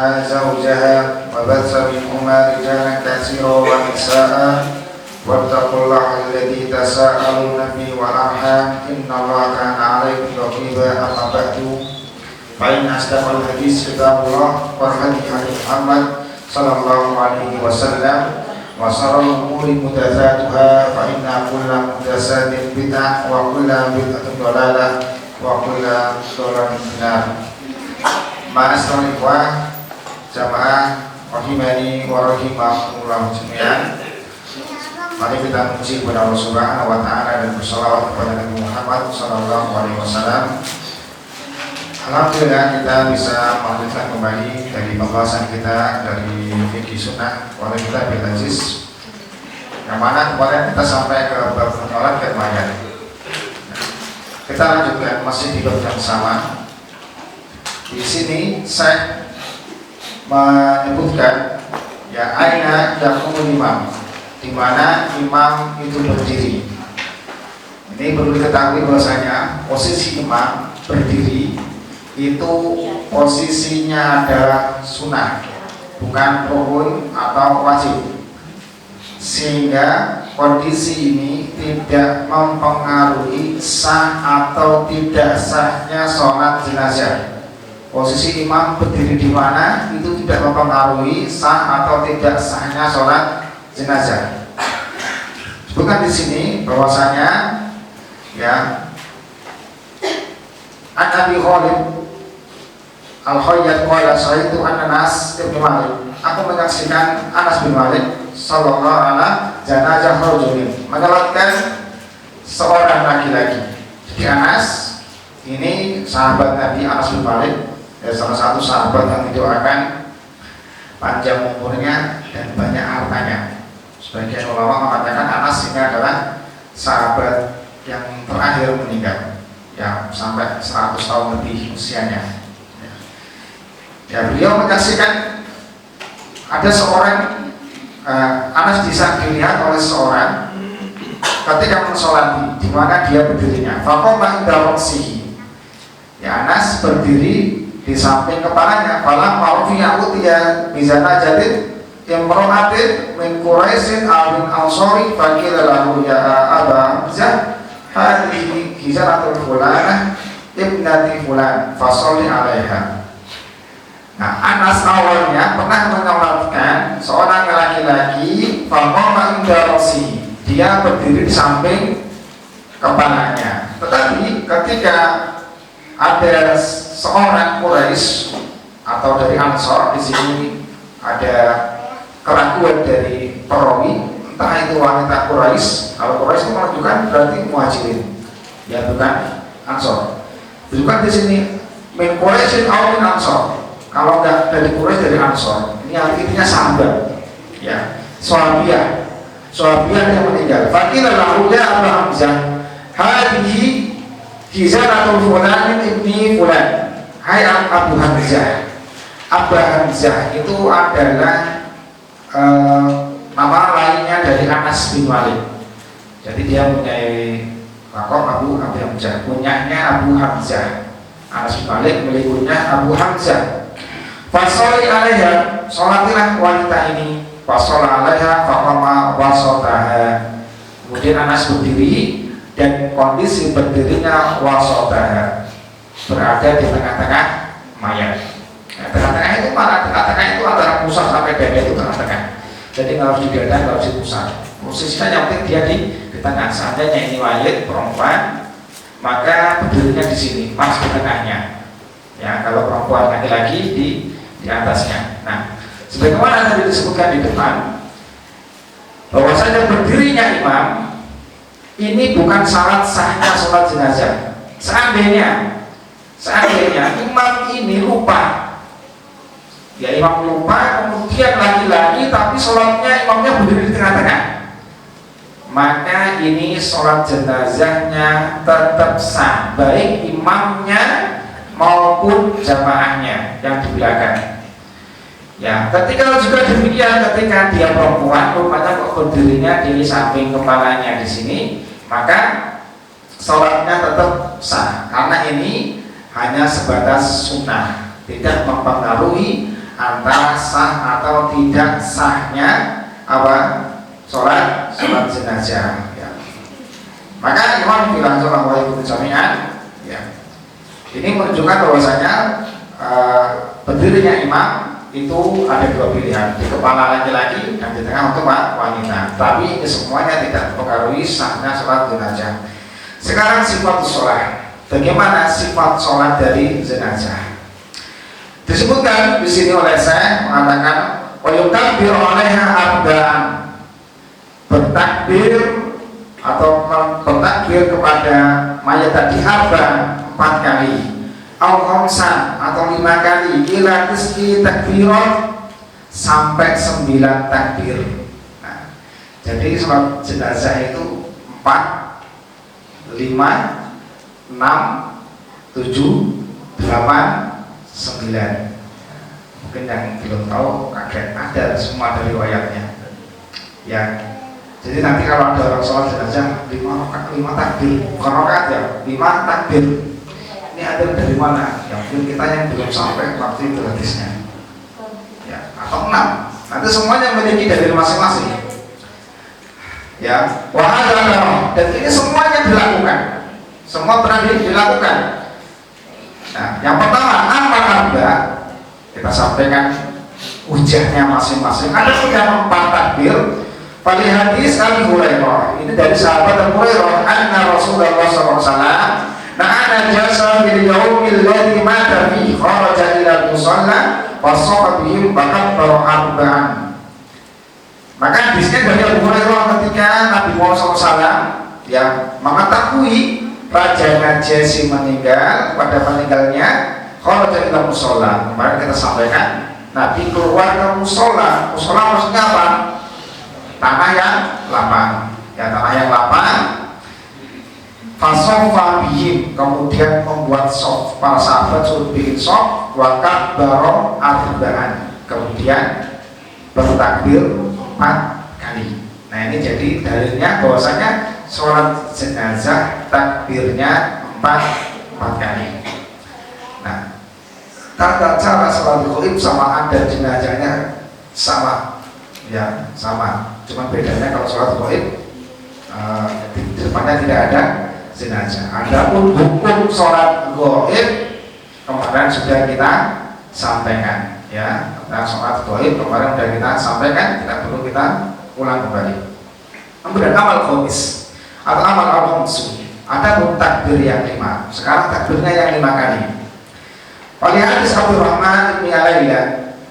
منها زوجها وبث منهما رجالا كثيرا ونساء واتقوا الله الذي تساءلون به والأرحام إن الله كان عليكم رقيبا أما بعد فإن أصدق الحديث كتاب الله وخير هدي محمد صلى الله عليه وسلم وشر الأمور محدثاتها فإن كل محدثات بدعة وكل بدعة ضلالة وكل ضلالة في النار. Ma'asyiral ikhwah jamaah rahimani wa rahimakumullah jami'an. Mari kita memuji kepada Allah Subhanahu wa taala dan berselawat kepada Nabi Muhammad sallallahu alaihi wasallam. Alhamdulillah kita bisa melanjutkan kembali dari pembahasan kita dari fikih sunnah oleh kita bil aziz. Yang mana kemarin kita sampai ke bab menolak dan mayat. Kita lanjutkan masih di bab yang sama. Di sini saya menyebutkan ya aina yaqumul imam, di mana imam itu berdiri. Ini perlu diketahui bahwasanya posisi imam berdiri itu posisinya adalah sunnah, bukan rukun atau wajib. Sehingga kondisi ini tidak mempengaruhi sah atau tidak sahnya sholat jenazah. Posisi imam berdiri di mana itu tidak mempengaruhi sah atau tidak sahnya sholat jenazah. Sebutkan di sini bahwasanya ya An-Nabi Khalid Al-Khayyat qala syaitu Anas bin Malik. Aku menyaksikan Anas bin Malik sallallahu alaihi janazah rajulin, menyolatkan seorang laki-laki. Jadi Anas ini sahabat Nabi Anas bin Malik, salah satu sahabat yang didoakan panjang umurnya dan banyak hartanya. Sebagian ulama mengatakan Anas ini adalah sahabat yang terakhir meninggal, yang sampai 100 tahun lebih usianya. Ya, beliau menyaksikan ada seorang Anas dilihat oleh seorang ketika mensolati di mana dia berdirinya. Faqama inda ra'sihi. Ya, Anas berdiri di samping kepalanya. Falam ma'rufiya utiya bizana jadid imra'atin min Quraisyin awin ansori faqila lahu ya Aba Hamzah hadhihi hizaratul fulanah ibnati fulan fasolli alaiha. Nah, Anas awalnya pernah menyolatkan seorang laki-laki faqama inda ra'sihi. Dia berdiri di samping kepalanya. Tetapi ketika ada seorang Quraisy atau dari Ansor, di sini ada keraguan dari perawi, entah itu wanita Quraisy. Kalau Quraisy itu menunjukkan berarti Muhajirin, ya bukan Ansor. Bukan di sini min Quraisyin aw min Ansor. Kalau enggak dari Quraisy, dari Ansor. Ini artinya sahabat, ya, Sahabiah yang meninggal. Faqila lahu ya Abu Hamzah hadhihi hizaratul fulan ibni fulan. Hai Abu Hamzah. Abu Hamzah itu adalah nama lainnya dari Anas bin Malik. Jadi dia punya lakon Abu Hamzah, punyanya Abu Hamzah. Anas bin Malik miliknya Abu Hamzah. Fasoli alaiha, sholatilah wanita ini. Fasol alaiha faqama wasotaha. Kemudian Anas berdiri dan kondisi berdirinya wasotaha, berada di tengah-tengah mayat. Nah, tengah-tengah itu mana? Tengah-tengah itu antara pusat sampai dada itu tengah-tengah. Jadi nggak harus di dada, nggak harus di pusat. Posisinya yang penting dia di tengah. Seandainya ini mayat perempuan, maka berdirinya di sini, pas di tengahnya. Ya, kalau perempuan laki-laki di atasnya. Nah, sebagaimana tadi disebutkan di depan, bahwasanya berdirinya imam ini bukan syarat sahnya sholat jenazah. Seandainya imam ini lupa, ya imam lupa, kemudian laki-laki tapi sholatnya imamnya berdiri di tengah-tengah, maka ini sholat jenazahnya tetap sah, baik imamnya maupun jamaahnya yang di belakang. Ya, ketika juga demikian, ketika dia perempuan, rupanya kok berdirinya di samping kepalanya di sini, maka sholatnya tetap sah, karena ini hanya sebatas sunnah, tidak mempengaruhi antara sah atau tidak sahnya apa sholat jenazah. Ya. Maka Imam bilang Assalamualaikum jami'an. Ya. Ini menunjukkan bahwasanya berdirinya imam itu ada dua pilihan, di kepala laki-laki dan di tengah untuk wanita. Tapi ini semuanya tidak mempengaruhi sahnya sholat jenazah. Sekarang sifat sholat. Bagaimana sifat sholat dari jenazah? Disebutkan di sini oleh saya mengatakan wayukabir olehha arba'an, bertakbir atau bertakbir kepada mayat tadi arba'an 4 kali, au khamsan atau 5 kali, ila tis'i takbirat sampai 9 takbir. Nah, jadi sholat jenazah itu 4, 5, 6, 7, 8, 9. Mungkin yang belum tahu kaget, ada semua dari riwayatnya. Ya, jadi nanti kalau ada orang sholat jenazah 5 takbir, bukan rakaat ya, 5 takbir. Ini ada dari mana? Ya mungkin kita yang belum sampai waktu itu hadisnya. Ya, atau 6. Nanti semuanya memiliki dalil masing-masing. Ya, wahada, dan ini semuanya dilakukan. Semua pernah dilakukan. Nah, yang pertama amal arba, kita sampaikan hujahnya masing-masing. Ada yang 4 takbir. Pada hadis Abu Hurairah, ini dari sahabat Abu Hurairah, anna Rasulullah SAW na'ana jasa bil yaumil ladzi mata fihi kharaja ila musalla wa shaqa bihim fakabbara arba'an. Maka hadisnya dari Abu Hurairah ketika Nabi Muhammad SAW yang mengetahui Raja Najasyi meninggal, pada meninggalnya kharaja ila musalla. Kemarin kita sampaikan Nabi keluar ke musalla. Musalla maksudnya apa? Tanah yang lapang. Ya, tanah yang lapang. Fasofa bihim, kemudian membuat sof. Para sahabat suruh bikin sof. Wa kabbaro arba'an, kemudian bertakbir 4 kali. Nah, ini jadi dalilnya bahwasanya sholat jenazah takbirnya 4 kali. Nah, tata cara sholat gaib sama ada jenazahnya sama, ya sama. Cuma bedanya kalau sholat gaib di depannya tidak ada jenazah. Adapun hukum sholat gaib kemarin sudah kita sampaikan, ya. Tentang sholat gaib kemarin sudah kita sampaikan, tidak perlu kita ulang kembali. Kemudian amal khamis atau amal al-khamsu, ada pun takbir yang 5. Sekarang takbirnya yang 5 kali. Oleh hadis Abdurrahman bin Alayla,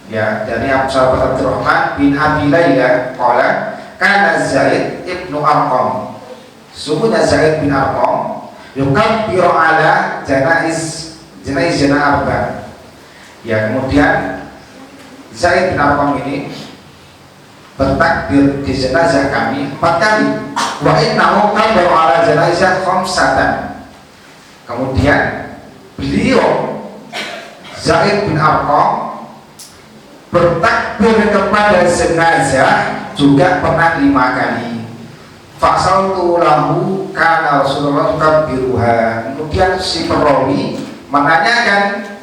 ya, dari sahabat Abdurrahman bin Abi Layla, qala kana Zaid ibnu Arqam, sungguhnya Zaid bin Arqam yukabbiru ala janaiz arba. Ya, kemudian Zaid bin Arqam ini bertakbir di jenazah kami 4 kali. Wa innahu kabbaru ala janazah khamsatan. Kemudian beliau Zaid bin Arqam bertakbir kepada jenazah juga pernah 5 kali. Faksaltu lahu kana Rasulullah kabbiruha. Kemudian si perawi menanyakan,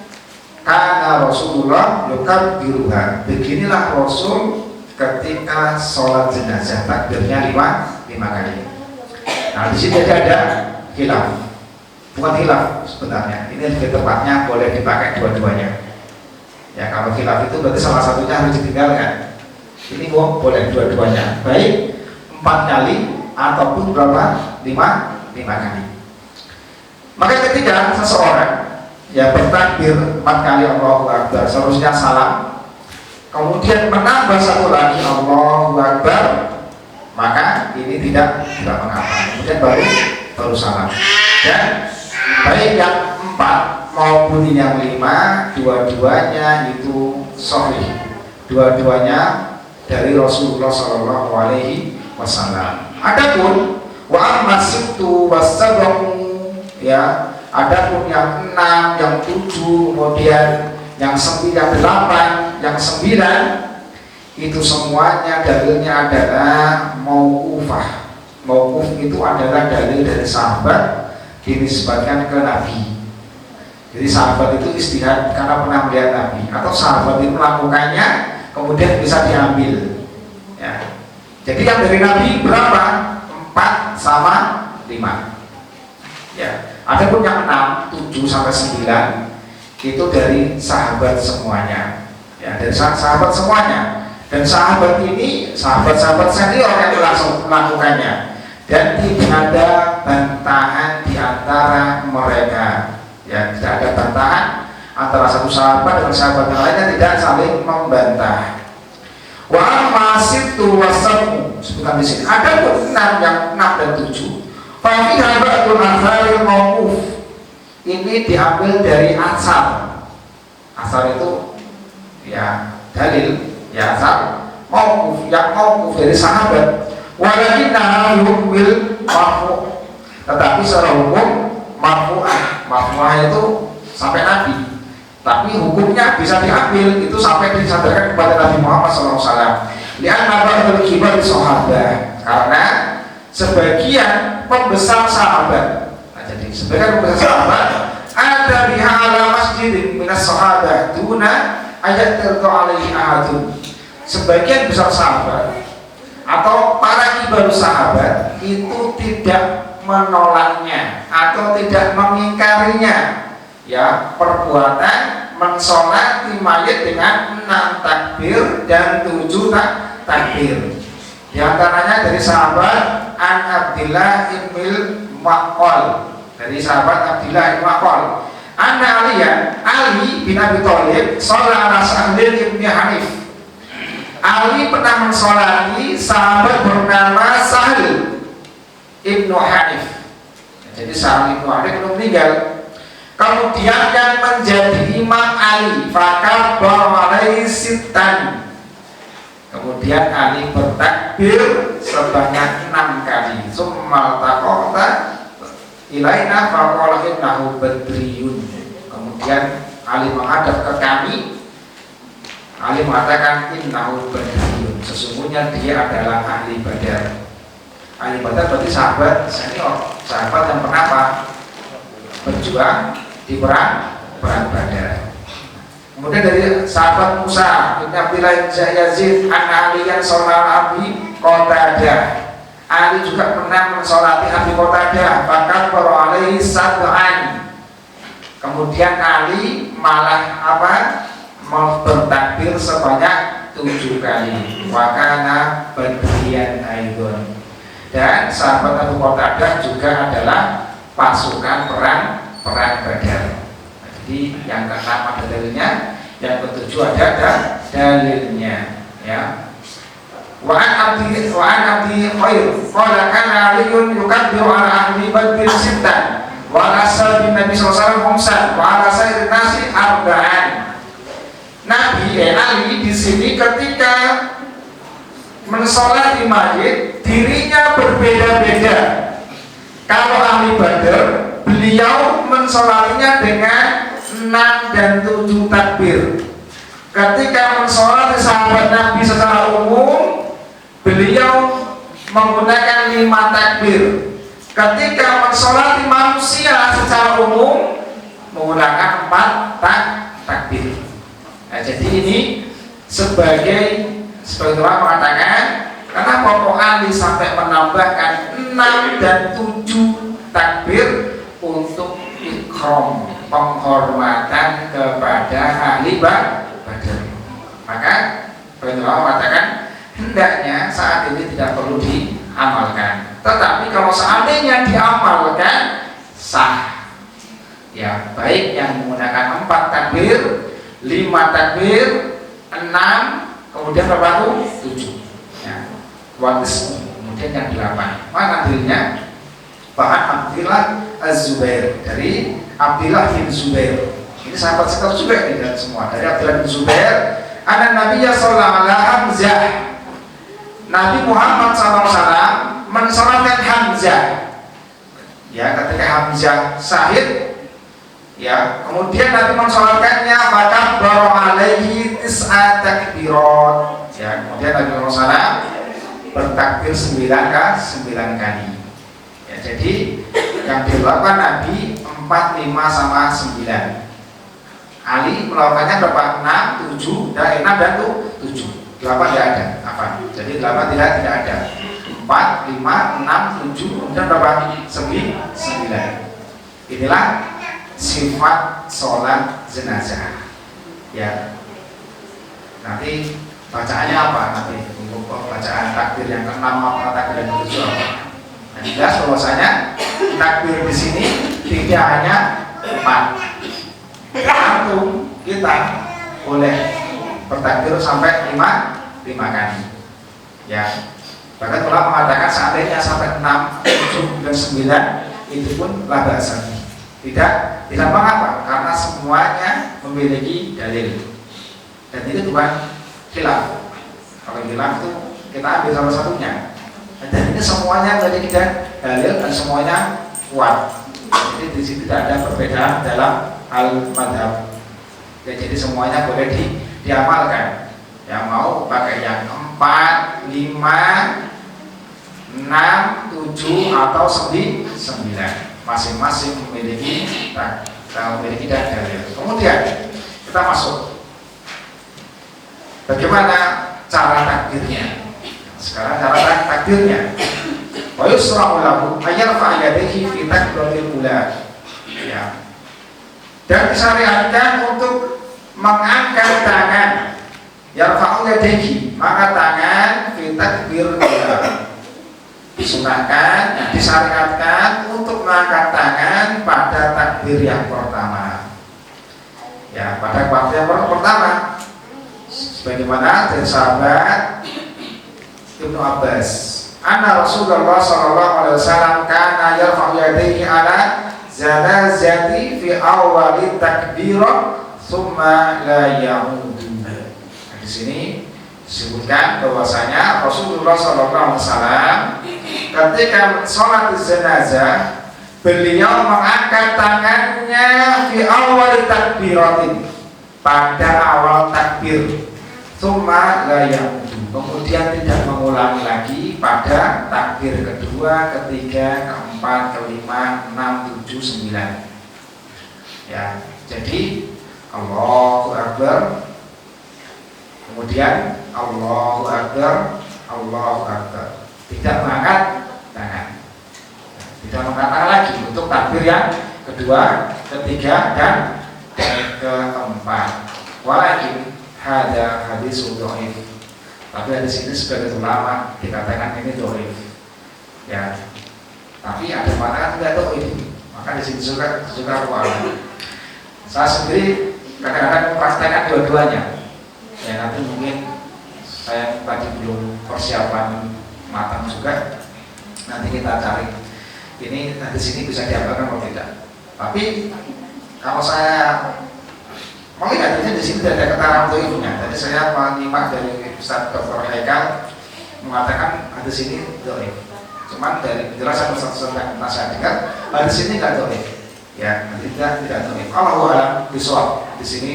kana Rasulullah yukabbiruha, beginilah Rasul ketika sholat jenazah takbirnya 5 kali. Nah, di sini ada khilaf. Bukan khilaf sebenarnya, ini lebih tepatnya boleh dipakai dua-duanya. Ya, kalau khilaf itu berarti salah satunya harus ditinggalkan. Ini boleh dua-duanya, baik 4 kali ataupun berapa? 5 kali. Maka ketika seseorang ya bertakbir 4 kali Allahu Akbar, seharusnya salam, kemudian menambah 1 lagi Allahu Akbar, maka ini tidak mengapa. Kemudian baru salam. Dan baik yang 4 maupun yang 5, dua-duanya itu sahih. Dua-duanya dari Rasulullah Shallallahu Alaihi Wasallam. Adapun wa amma sittu wasab'u, ya, adapun yang 6, yang 7, kemudian yang 9, 8, yang 9 itu semuanya dalilnya adalah mauqufah. Mauquf itu adalah dalil dari sahabat dinisbatkan ke Nabi. Jadi sahabat itu istihad karena pernah melihat Nabi, atau sahabat itu melakukannya kemudian bisa diambil. Ya. Jadi yang dari Nabi berapa? 4 sama 5. Ya. Ada pun yang 6, 7 sampai 9 itu dari sahabat semuanya. Ya, dari sahabat semuanya. Dan sahabat ini sahabat-sahabat senior yang langsung melakukannya. Dan tidak ada bantahan di antara mereka. Ya, tidak ada bantahan antara satu sahabat dengan sahabat yang lainnya, tidak saling membantah. Wa masitu wasamu, sebutan di sini. Ada pun 6 yang 6 dan 7. Fa fi habatul atharil mauquf. Ini diambil dari asar. Asar itu ya dalil, ya asar mauquf, yang mauquf dari sahabat. Walakinna yuqbil marfu'. Tetapi secara hukum marfu'ah itu sampai Nabi. Tapi hukumnya bisa diambil itu sampai disadarkan kepada Nabi Muhammad SAW. Lianna ba'dul kibar sahabat, karena sebagian pembesar sahabat. Nah, jadi sebagian pembesar sahabat ada biha ala masjidin minas sahabat duna ayat tertu alaihi ahadun. Sebagian besar sahabat atau para kibar sahabat itu tidak menolaknya atau tidak mengingkarinya, ya, perbuatan mensolati mayit dengan 6 takbir dan 7 takbir. Di antaranya dari sahabat An Abdillah ibn Maqal, dari sahabat Abdillah ibn Maqal, Anna Ali bin Abi Thalib sholat ala Sa'd ibn Hanif. Ali pernah mensolati sahabat bernama Sahal ibnu Hanif. Jadi Sahal ibnu Hanif belum meninggal. Kemudian yang menjadi imam Ali fakabbar alaihi sittan. Kemudian Ali bertakbir sebanyak 6 kali. Summal taqata ilaina faqala innahu badriyun. Kemudian Ali menghadap ke kami. Ali mengatakan innahu badriyun. Sesungguhnya dia adalah ahli Badar. Ahli Badar berarti sahabat senior, sahabat yang pernah apa? Berjuang di perang Badar. Kemudian dari sahabat Musa bin Abdillah Yazid an aliyan sholat Abi Qatadah. Ali juga pernah mensolati Abi Qatadah, bahkan baru alaihi sab'an. Kemudian Ali malah apa? Bertakbir sebanyak 7 kali. Wakana badriyan aidon. Dan sahabat Abu Qatadah juga adalah pasukan perang Badar. Jadi yang ke-6 ada dalilnya, yang ke-7 ada dalilnya, ya. Wa an abdi khair qala kana aliyun yukabbiru ala ahli badrin sittan wa ala sahabi Nabi sallallahu alaihi wasallam wa ala sayyidin nasi arba'an. Nabi Ali di sini ketika mensolati mayit dirinya berbeda-beda. Kalau ahli Badar, beliau mensolatinya dengan 6 dan 7 takbir. Ketika mensolati sahabat Nabi secara umum, beliau menggunakan 5 takbir. Ketika mensolati manusia secara umum, menggunakan 4 takbir. Nah, jadi ini sebagai orang mengatakan, kenapa kok Ali sampai menambahkan 6 dan 7 takbir untuk ikram, penghormatan kepada ahli Badar. Maka beliau mengatakan hendaknya saat ini tidak perlu diamalkan. Tetapi kalau seandainya diamalkan sah. Ya, baik yang menggunakan 4 takbir, 5 takbir, 6, kemudian berapa tuh? 7. Ya. Kemudian yang 8. Mana dalilnya? Bahan Abdillah Az-Zubair, dari Abdillah bin Zubair. Ini sahabat sekali juga ini dan semua. Dari Abdillah bin Zubair, ada Nabi sallallahu alaihi Hamzah. Nabi Muhammad SAW mensolatkan Hamzah. Ya, ketika Hamzah syahid, ya, kemudian Nabi mensolatkannya maka baru alaihi tis'a takbirat. Ya, kemudian Nabi Muhammad SAW bertakbir 9 kali. Ya, jadi yang dilakukan Nabi 4, 5 sama 9. Ali melakukannya berapa? 6, 7, dan 6 dan 7. 8 tidak ada. Apa? Jadi 8 tidak ada. 4, 5, 6, 7, kemudian berapa? 9. Inilah sifat sholat jenazah. Ya. Nanti bacaannya apa? Nanti untuk bacaan takbir yang ke-6 apa takbir yang ke-7 apa? Nah, jelas bahwasanya takbir di sini tidak hanya 4. Antum kita boleh bertakbir sampai 5 kali. Ya. Bahkan ulama mengatakan seandainya sampai 6, 7 dan 9 itu pun la ba'sa. Tidak mengapa karena semuanya memiliki dalil. Dan itu bukan khilaf. Kalau khilaf itu kita ambil salah satunya. Dan ini semuanya memiliki dalil dan semuanya kuat. Jadi di sini tidak ada perbedaan dalam hal madhab. Ya, jadi semuanya boleh diamalkan. Yang mau pakai yang 4, 5, 6, 7 atau 9, masing-masing memiliki dalil. Kemudian kita masuk bagaimana cara takbirnya. Sekarang cara takbirnya. Wa yusra'u lahu ayyarfa'a yadayhi fi takbiratil ula. Ya. Dan disyariatkan untuk mengangkat tangan. Yarfa'u yadayhi, maka tangan fi takbiratil ula. Disunahkan, disyariatkan untuk mengangkat tangan pada takbir yang pertama. Ya, pada waktu yang pertama. Sebagaimana dari sahabat Ibnu Abbas, anna Rasulullah sallallahu alaihi wasallam kana yarfa'u yadayhi ala zanazati fi awwali takbirah thumma la ya'udu. Nah, di sini disebutkan bahwasanya Rasulullah sallallahu alaihi wasallam ketika sholat jenazah beliau mengangkat tangannya fi awal takbiratin, pada awal takbir, tsumma la ya'udu, kemudian tidak mengulangi lagi pada takbir kedua, ketiga, keempat, kelima, 6, 7, 9. Ya, jadi Allahu Akbar, kemudian Allahu Akbar, Allahu Akbar. Tidak mengangkat tangan. Tidak mengangkat tangan lagi untuk takbir yang kedua, ketiga, dan keempat. Walakin hada hadis dhaif. Tapi hadis ini sebagai ulama dikatakan ini dhaif. Ya. Tapi ada mengatakan tidak dhaif. Maka di sini juga ulama. Saya sendiri kadang-kadang mempraktekkan dua-duanya. Ya, nanti mungkin saya tadi belum persiapan matang juga, nanti kita cari ini di sini bisa diamalkan atau tidak. Tapi kalau saya melihat di sini tidak ada keterangan untuk ibunya. Jadi saya menyimak dari Ustaz Dr. Haikal mengatakan di sini dhaif. Cuman dari penjelasan Ustaz yang saya dengar di sini tidak dhaif. Ya, tidak dhaif. Allahu a'lam bishawab. Di sini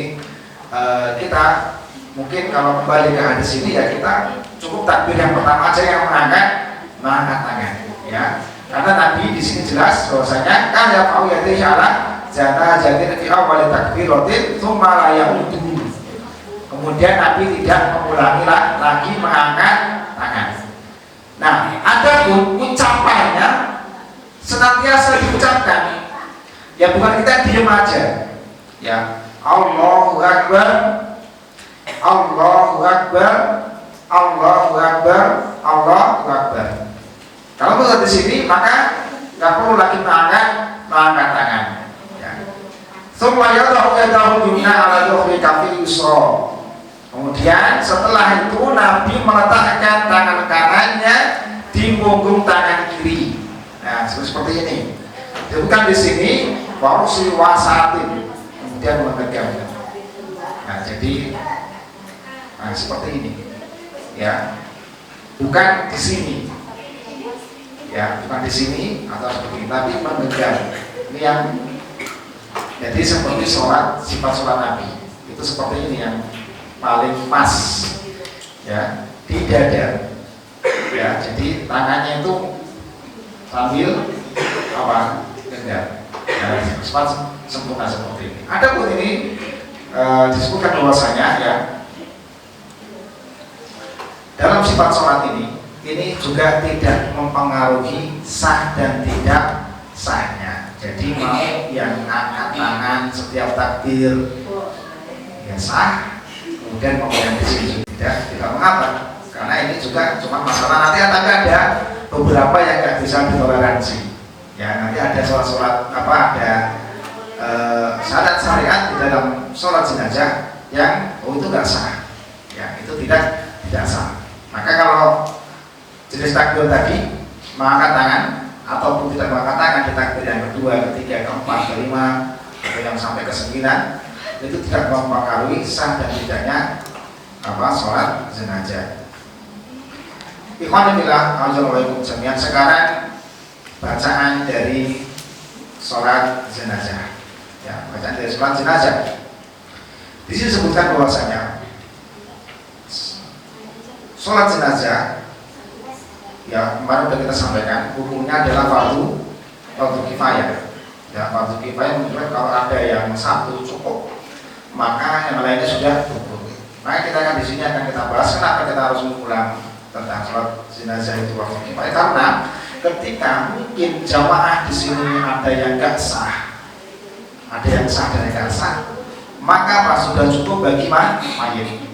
kita mungkin kalau kembali ke hadis ini ya kita cukup takbir yang pertama aja yang mengangkat tangan, ya. Karena Nabi di sini jelas bahwasanya kan ya fa'u yadayhi ala janazatin fi awwal takbiratin tsumma la ya'udu. Kemudian Nabi tidak mengulangi lagi mengangkat tangan. Nah, adapun ucapannya senantiasa diucapkan. Ya bukan kita diam aja. Ya, Allahu Akbar, Allahu Akbar, Allahu Akbar, Allahu Akbar. Kalau kita di sini maka nggak perlu lagi mengangkat tangan. Ya. Semua yadahu yumna ala dhuhri kafi yusra. Kemudian setelah itu Nabi meletakkan tangan kanannya di punggung tangan kiri. Nah, seperti ini. Bukan di sini baru si wasatin kemudian memegang. Nah, jadi seperti ini, ya, bukan di sini, ya, bukan di sini atau seperti ini, tapi memegang. Ini yang jadi seperti sifat sholat Nabi itu seperti ini yang paling pas, ya, di dada, ya. Jadi tangannya itu sambil genggam, ya, sifat sempurna seperti ini. Adapun ini disebutkan bahwasanya ya dalam sifat sholat ini juga tidak mempengaruhi sah dan tidak sahnya. Jadi mau yang angkat tangan setiap takbir ya sah, kemudian mau yang di sini tidak mengapa, karena ini juga cuma masalah nanti ada beberapa yang nggak bisa ditoleransi. Ya nanti ada sholat ada syarat syariat di dalam sholat jenazah yang itu nggak sah, ya itu tidak sah. Maka kalau jenis takbir tadi mengangkat tangan ataupun tidak mengangkat tangan di takbir yang kedua, ketiga, keempat, kelima, atau yang sampai ke 9 itu tidak mempengaruhi sah dan tidaknya sholat jenazah. Ikhwanillah, Assalamualaikum jami'an. Sekarang bacaan dari sholat jenazah. Ya, bacaan dari sholat jenazah. Di sini disebutkan bahwasanya sholat jenazah ya kemarin sudah kita sampaikan hukumnya adalah fardu kifayah. Ya, fardu kifayah menunjukkan kalau ada yang satu cukup, maka yang lainnya sudah gugur. Maka kita akan di sini akan kita bahas kenapa kita harus mengulang tentang sholat jenazah itu fardu kifayah, karena ketika mungkin jamaah di sini ada yang nggak sah, ada yang sah dan yang nggak sah, maka apa sudah cukup bagi mayit.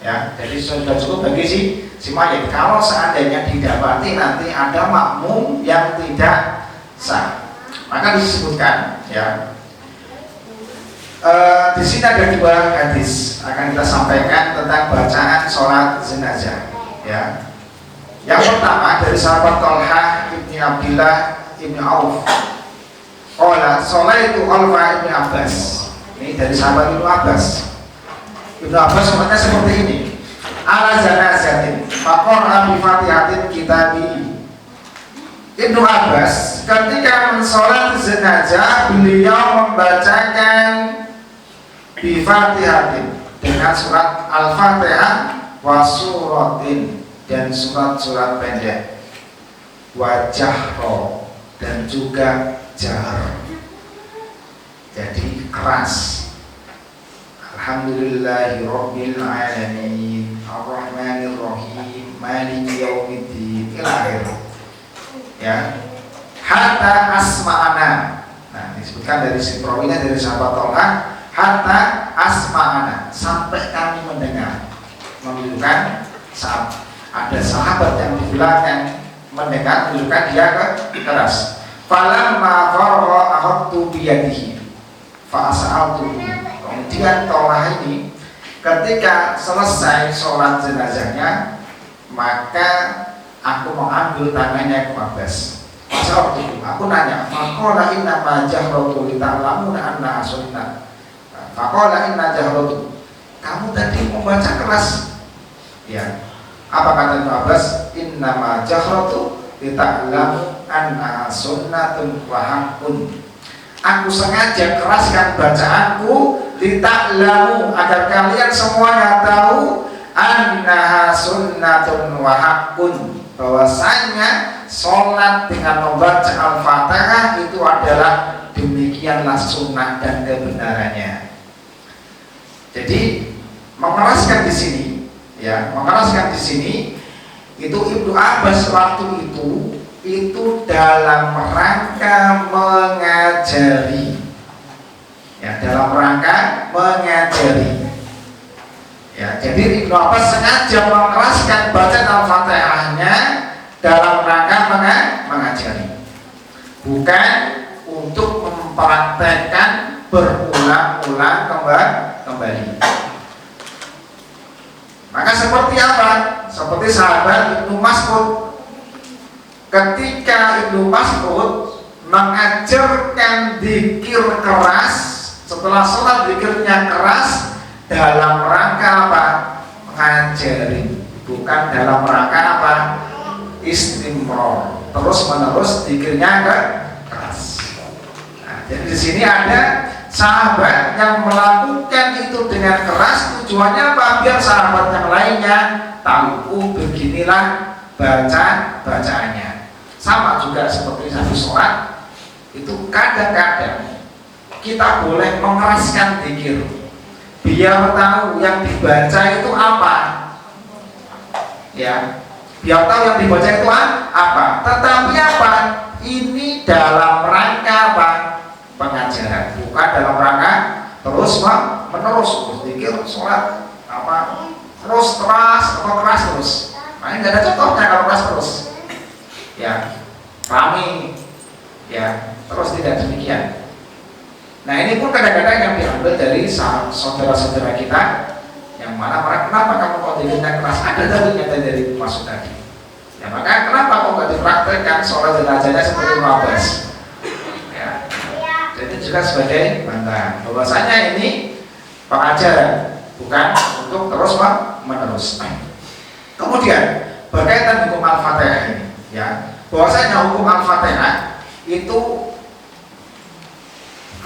Ya, jadi sudah cukup bagi si mayit. Kalau seandainya didapati nanti ada makmum yang tidak sah, maka disebutkan ya. Di sini ada 2 hadis akan kita sampaikan tentang bacaan sholat jenazah. Ya, yang pertama dari sahabat Thalhah ibni Abdillah ibni Auf. Sholaitu khalfa ibni Abbas. Ini dari sahabat Ibnu Abbas. Ibnu Abbas sebenarnya seperti ini. Ala janazatin faqara bi fatihatin kitabi. Ibnu Abbas ketika mensolat jenazah beliau membacakan bi fatihatin dengan surat Al-Fatihah wa suratin dan surat-surat pendek, wajah dan juga jahar. Jadi keras. Alhamdulillahirabbil alamin arrahmanir rahim maliki yaumiddin ila akhir. Ya. Hatta asma'ana. Nah, disebutkan dari siprowinya dari sahabat Thalhah, hatta asma'ana, sampai kami mendengar. Menunjukkan saat ada sahabat yang di belakang mendengar, menunjukkan dia keras. Falamma faragha akhadtu biyadihi fa as'altuhu. Kemudian Thalhah ini ketika selesai sholat jenazahnya, maka aku mengambil tangannya ke Abbas. Aku nanya, faqala inna ma jahratu li ta'lamuna anna sunnah. Faqala inna jahratu. Kamu tadi membaca keras. Ya. Apa kata Ibnu Abbas? Inna ma jahratu li ta'lamu anna sunnatun wa haqqun. Aku sengaja keraskan bacaanku lita'lamu agar kalian semuanya tahu annaha sunnatun wa haqqun, bahwasanya sholat dengan membaca Al-Fatihah itu adalah demikianlah sunnah dan kebenarannya. Jadi mengeraskan di sini, ya, mengeraskan di sini itu Ibnu Abbas waktu itu dalam rangka mengajari, ya, dalam rangka mengajari. Ya, jadi Ibnu Abbas sengaja mengeraskan bacaan Al-Fatihahnya dalam rangka mengajari, bukan untuk mempraktekkan berulang-ulang kembali. Maka seperti apa? Seperti sahabat Ibnu Mas'ud. Ketika Ibnu Mas'ud mengajarkan zikir keras, setelah sholat zikirnya keras dalam rangka apa? Mengajari, bukan dalam rangka apa? Istimror, terus menerus zikirnya keras. Nah, jadi di sini ada sahabat yang melakukan itu dengan keras, tujuannya apa? Biar sahabat yang lainnya tahu, beginilah bacaannya. Sama juga seperti satu sholat itu kadang-kadang kita boleh mengeraskan zikir, Biar tahu yang dibaca itu apa. Ya, biar tahu yang dibaca itu apa. Tetapi apa? Ini dalam rangka apa? Pengajaran, bukan dalam rangka terus menerus. Pikir sholat apa terus keras atau keras terus. Nah, ini nggak ada contohnya kalau keras terus. Ya, rame. Ya, terus tidak demikian. Nah, ini pun kadang-kadang yang diambil dari saudara-saudara kita yang mana kenapa kamu kok dikatakan keras? Ada dalilnya dari maksud tadi. Ya, maka kenapa kok nggak dipraktekkan sholat jenazahnya seperti Mabas? Ya, jadi juga sebagai bantahan bahwasanya ini pengajaran, bukan untuk terus menerus. Kemudian berkaitan hukum Al-Fatihah ini, ya, bahwasanya hukum Al-Fatihah itu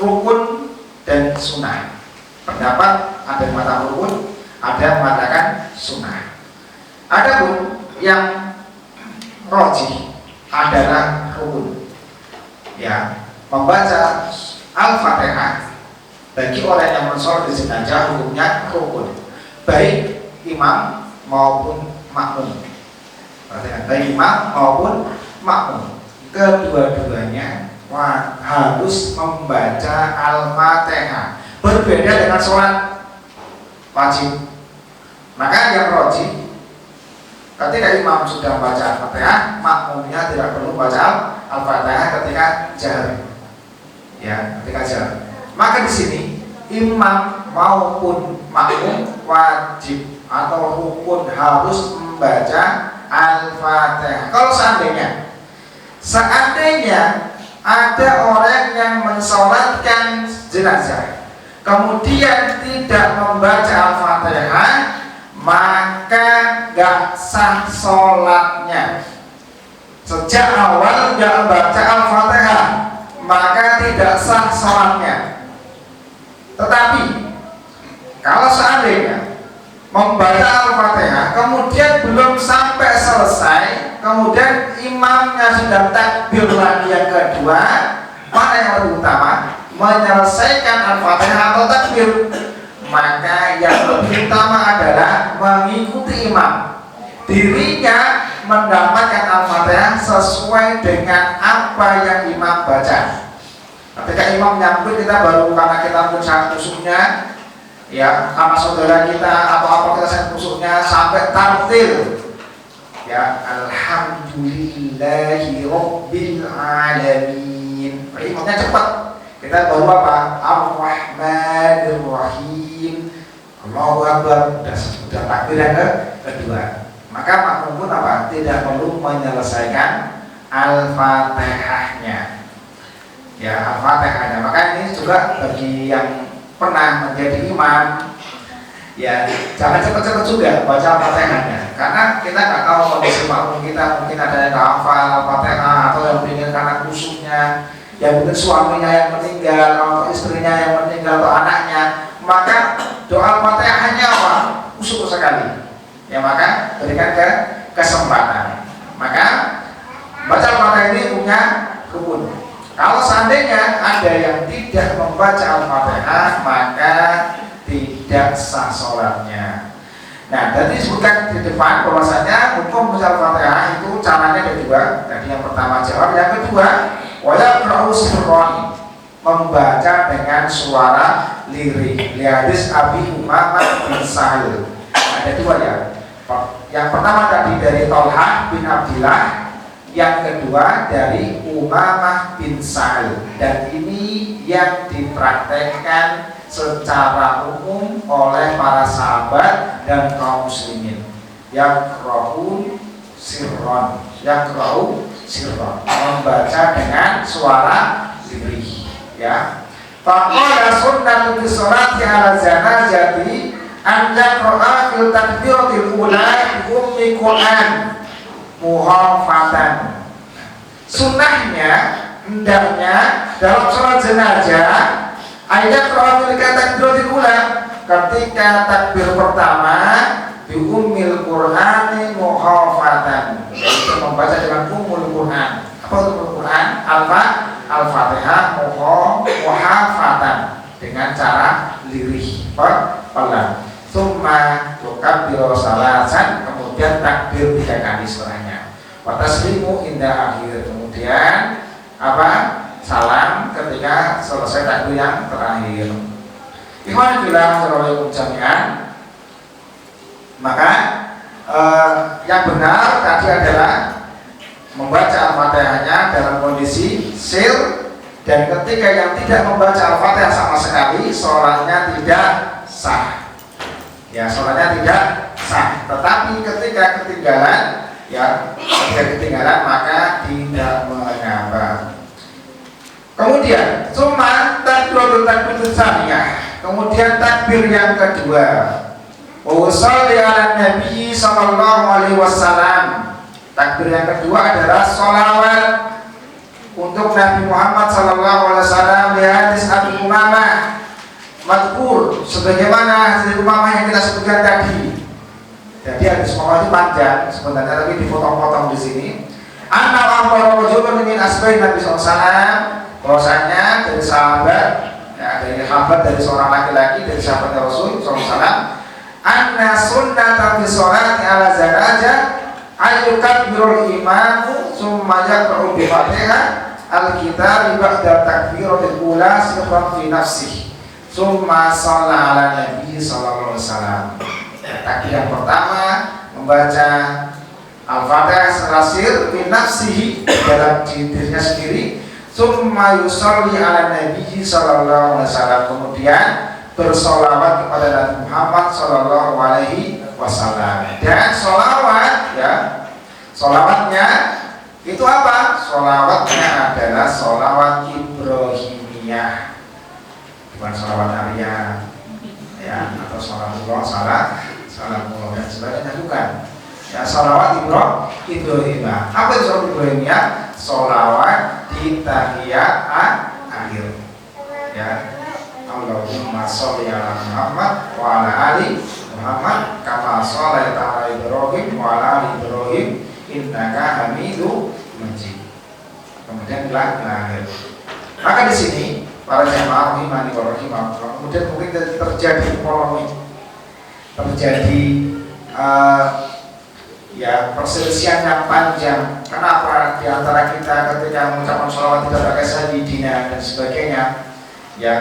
rukun dan sunnah. Pendapat ada yang mengatakan rukun, ada yang mengatakan sunnah. Adapun yang rajih adalah rukun. Ya, membaca Al-Fatihah bagi orang yang mensolat di jenazah hukumnya rukun, baik imam maupun makmum. Perhatikan, baik imam maupun makmum, kedua-duanya harus membaca Al-Fatihah. Berbeda dengan sholat wajib. Maka yang rajih, ketika imam sudah membaca Al-Fatihah, makmumnya tidak perlu baca Al-Fatihah ketika jahar. Ya, ketika jahar. Maka di sini imam maupun makmum wajib atau rukun harus membaca Al-Fatihah. Kalau seandainya ada orang yang mensolatkan jenazah kemudian tidak membaca Al-Fatihah, maka gak sah sholatnya. Sejak awal gak membaca Al-Fatihah, maka tidak sah sholatnya. Tetapi kalau seandainya membaca Al-Fatihah kemudian belum sampai selesai, kemudian imamnya sudah takbir lagi yang kedua, mana yang lebih utama? Menyelesaikan Al-Fatihah atau takbir? Maka yang lebih utama adalah mengikuti imam. Dirinya mendapatkan Al-Fatihah sesuai dengan apa yang imam baca. Ketika imam nyambut, kita baru karena kita pun sangat musuhnya, ya, sama saudara kita atau apa kita sangat musuhnya sampai tartil. Ya, alhamdulillahi rabbil alamin. Imamnya cepat. Kita baru apa? Ar-Rahmanir Rahim. Allahu Akbar. Sudah takbir yang kedua. Maka makmum pun apa? Tidak perlu menyelesaikan Al-Fatihahnya. Ya, Al-Fatihahnya. Maka ini juga bagi yang pernah menjadi imam, ya, jangan cepat-cepat juga baca Al-Fatihahnya, karena kita nggak tahu kondisi makmum kita, mungkin ada yang nggak hafal Al-Fatihah atau yang ingin karena khusyuknya, yang mungkin suaminya yang meninggal atau istrinya yang meninggal atau anaknya, maka doa Al-Fatihahnya apa? Khusyuk sekali. Ya, maka berikan kesempatan. Maka baca Al-Fatihah ini punya rukun. Kalau seandainya ada yang tidak membaca Al-Fatihah, maka tidak sah sholatnya. Nah, tadi disebutkan di depan bahwasanya hukum membaca Al-Fatihah itu caranya ada dua. Tadi yang pertama jawab, yang kedua wayaqra'u sirran, membaca dengan suara lirih. Hadis Abi Umamah bin Sahal. Ada dua ya. Yang pertama tadi dari Thalhah bin Abdillah, yang kedua dari Umamah bin Sa'id, dan ini yang dipraktekkan secara umum oleh para sahabat dan kaum muslimin. Yaqra'u sirron, membaca dengan suara lirih. Ya. Faqala sunnatu fi sholati ala janazati an yaqra'a fil takbiratil ula bi ummi Qur'an muhafatan. Sunnahnya, hendaknya dalam sholat jenazah ayat rohil takbiratul ula, ketika takbir pertama bi ummil Qur'ani muhafatan, yaitu membaca dengan ummul Qur'an. Apa ummul Qur'an? Al-Fatihah muhafatan, dengan cara lirih, pelan. Summa tukabbiru salasan, kemudian takbir 3 kali setelahnya. Wa taslimu inda akhir, kemudian apa? Salam ketika selesai takbir yang terakhir. Ikhwan fillah wa jami'an. Maka yang benar tadi adalah membaca Al-Fatihahnya dalam kondisi sir, dan ketika yang tidak membaca Al-Fatihah sama sekali, sholatnya tidak sah. Ya, sholatnya tidak sah. Tetapi ketika ketinggalan, ya, ketika ketinggalan maka tidak mengapa. Kemudian, cuma takbiratul tsaniyah. Kemudian takbir yang kedua. Usolli ala Nabi sallallahu alaihi wasallam. Takbir yang kedua adalah sholawat untuk Nabi Muhammad sallallahu alaihi wasallam di hadis Abi Umamah madkur, sebagaimana hadis Umamah yang kita sebutkan tadi. Jadi hadis Umamah itu panjang sebenarnya, tapi dipotong-potong di sini. Anna amara rajulun min ashabi Nabi sallallahu alaihi wasallam, bahwasanya dari sahabat, ya, dari sahabat, dari seorang laki-laki dari sahabat Rasul sallallahu alaihi wasallam, anna sunnata fi sholati ala zanazah ayyukabbirul imamu summa yaqra'u bi Fatihah al-kitab ba'da takbiratul ula sirran fi nafsihi summa shalla ala Nabi sallallahu alaihi wasallam. Takbir yang pertama membaca Al-Fatihah secara sir fi nafsihi, dalam dirinya sendiri, summa yusalli ala Nabi sallallahu alaihi wasallam, kemudian bersolawat kepada Nabi Muhammad sallallahu alaihi wasallam. Dan solawat, ya, solawatnya itu apa? Solawatnya adalah solawat Ibrahimiyah, bukan solawat Arya, ya, atau solawatullah, salamullah dan sebagainya, bukan. Ya, solawat Ibrahimiyah. Apa itu solawat Ibrahimiyah? Solawat di tahiyat akhir, ya. Allahumma sholli ala Muhammad wa ala ali Muhammad kama shallaita ala Ibrahim wa ala ali Ibrahim innaka Hamidum Majid. Kemudian akhir. Maka di sini para jamaah imani wa rahimakumullah, kemudian mungkin terjadi polemik, terjadi ya, perselisihan yang panjang. Kenapa di antara kita ketika mengucapkan sholawat tidak pakai sayyidina dan sebagainya, ya.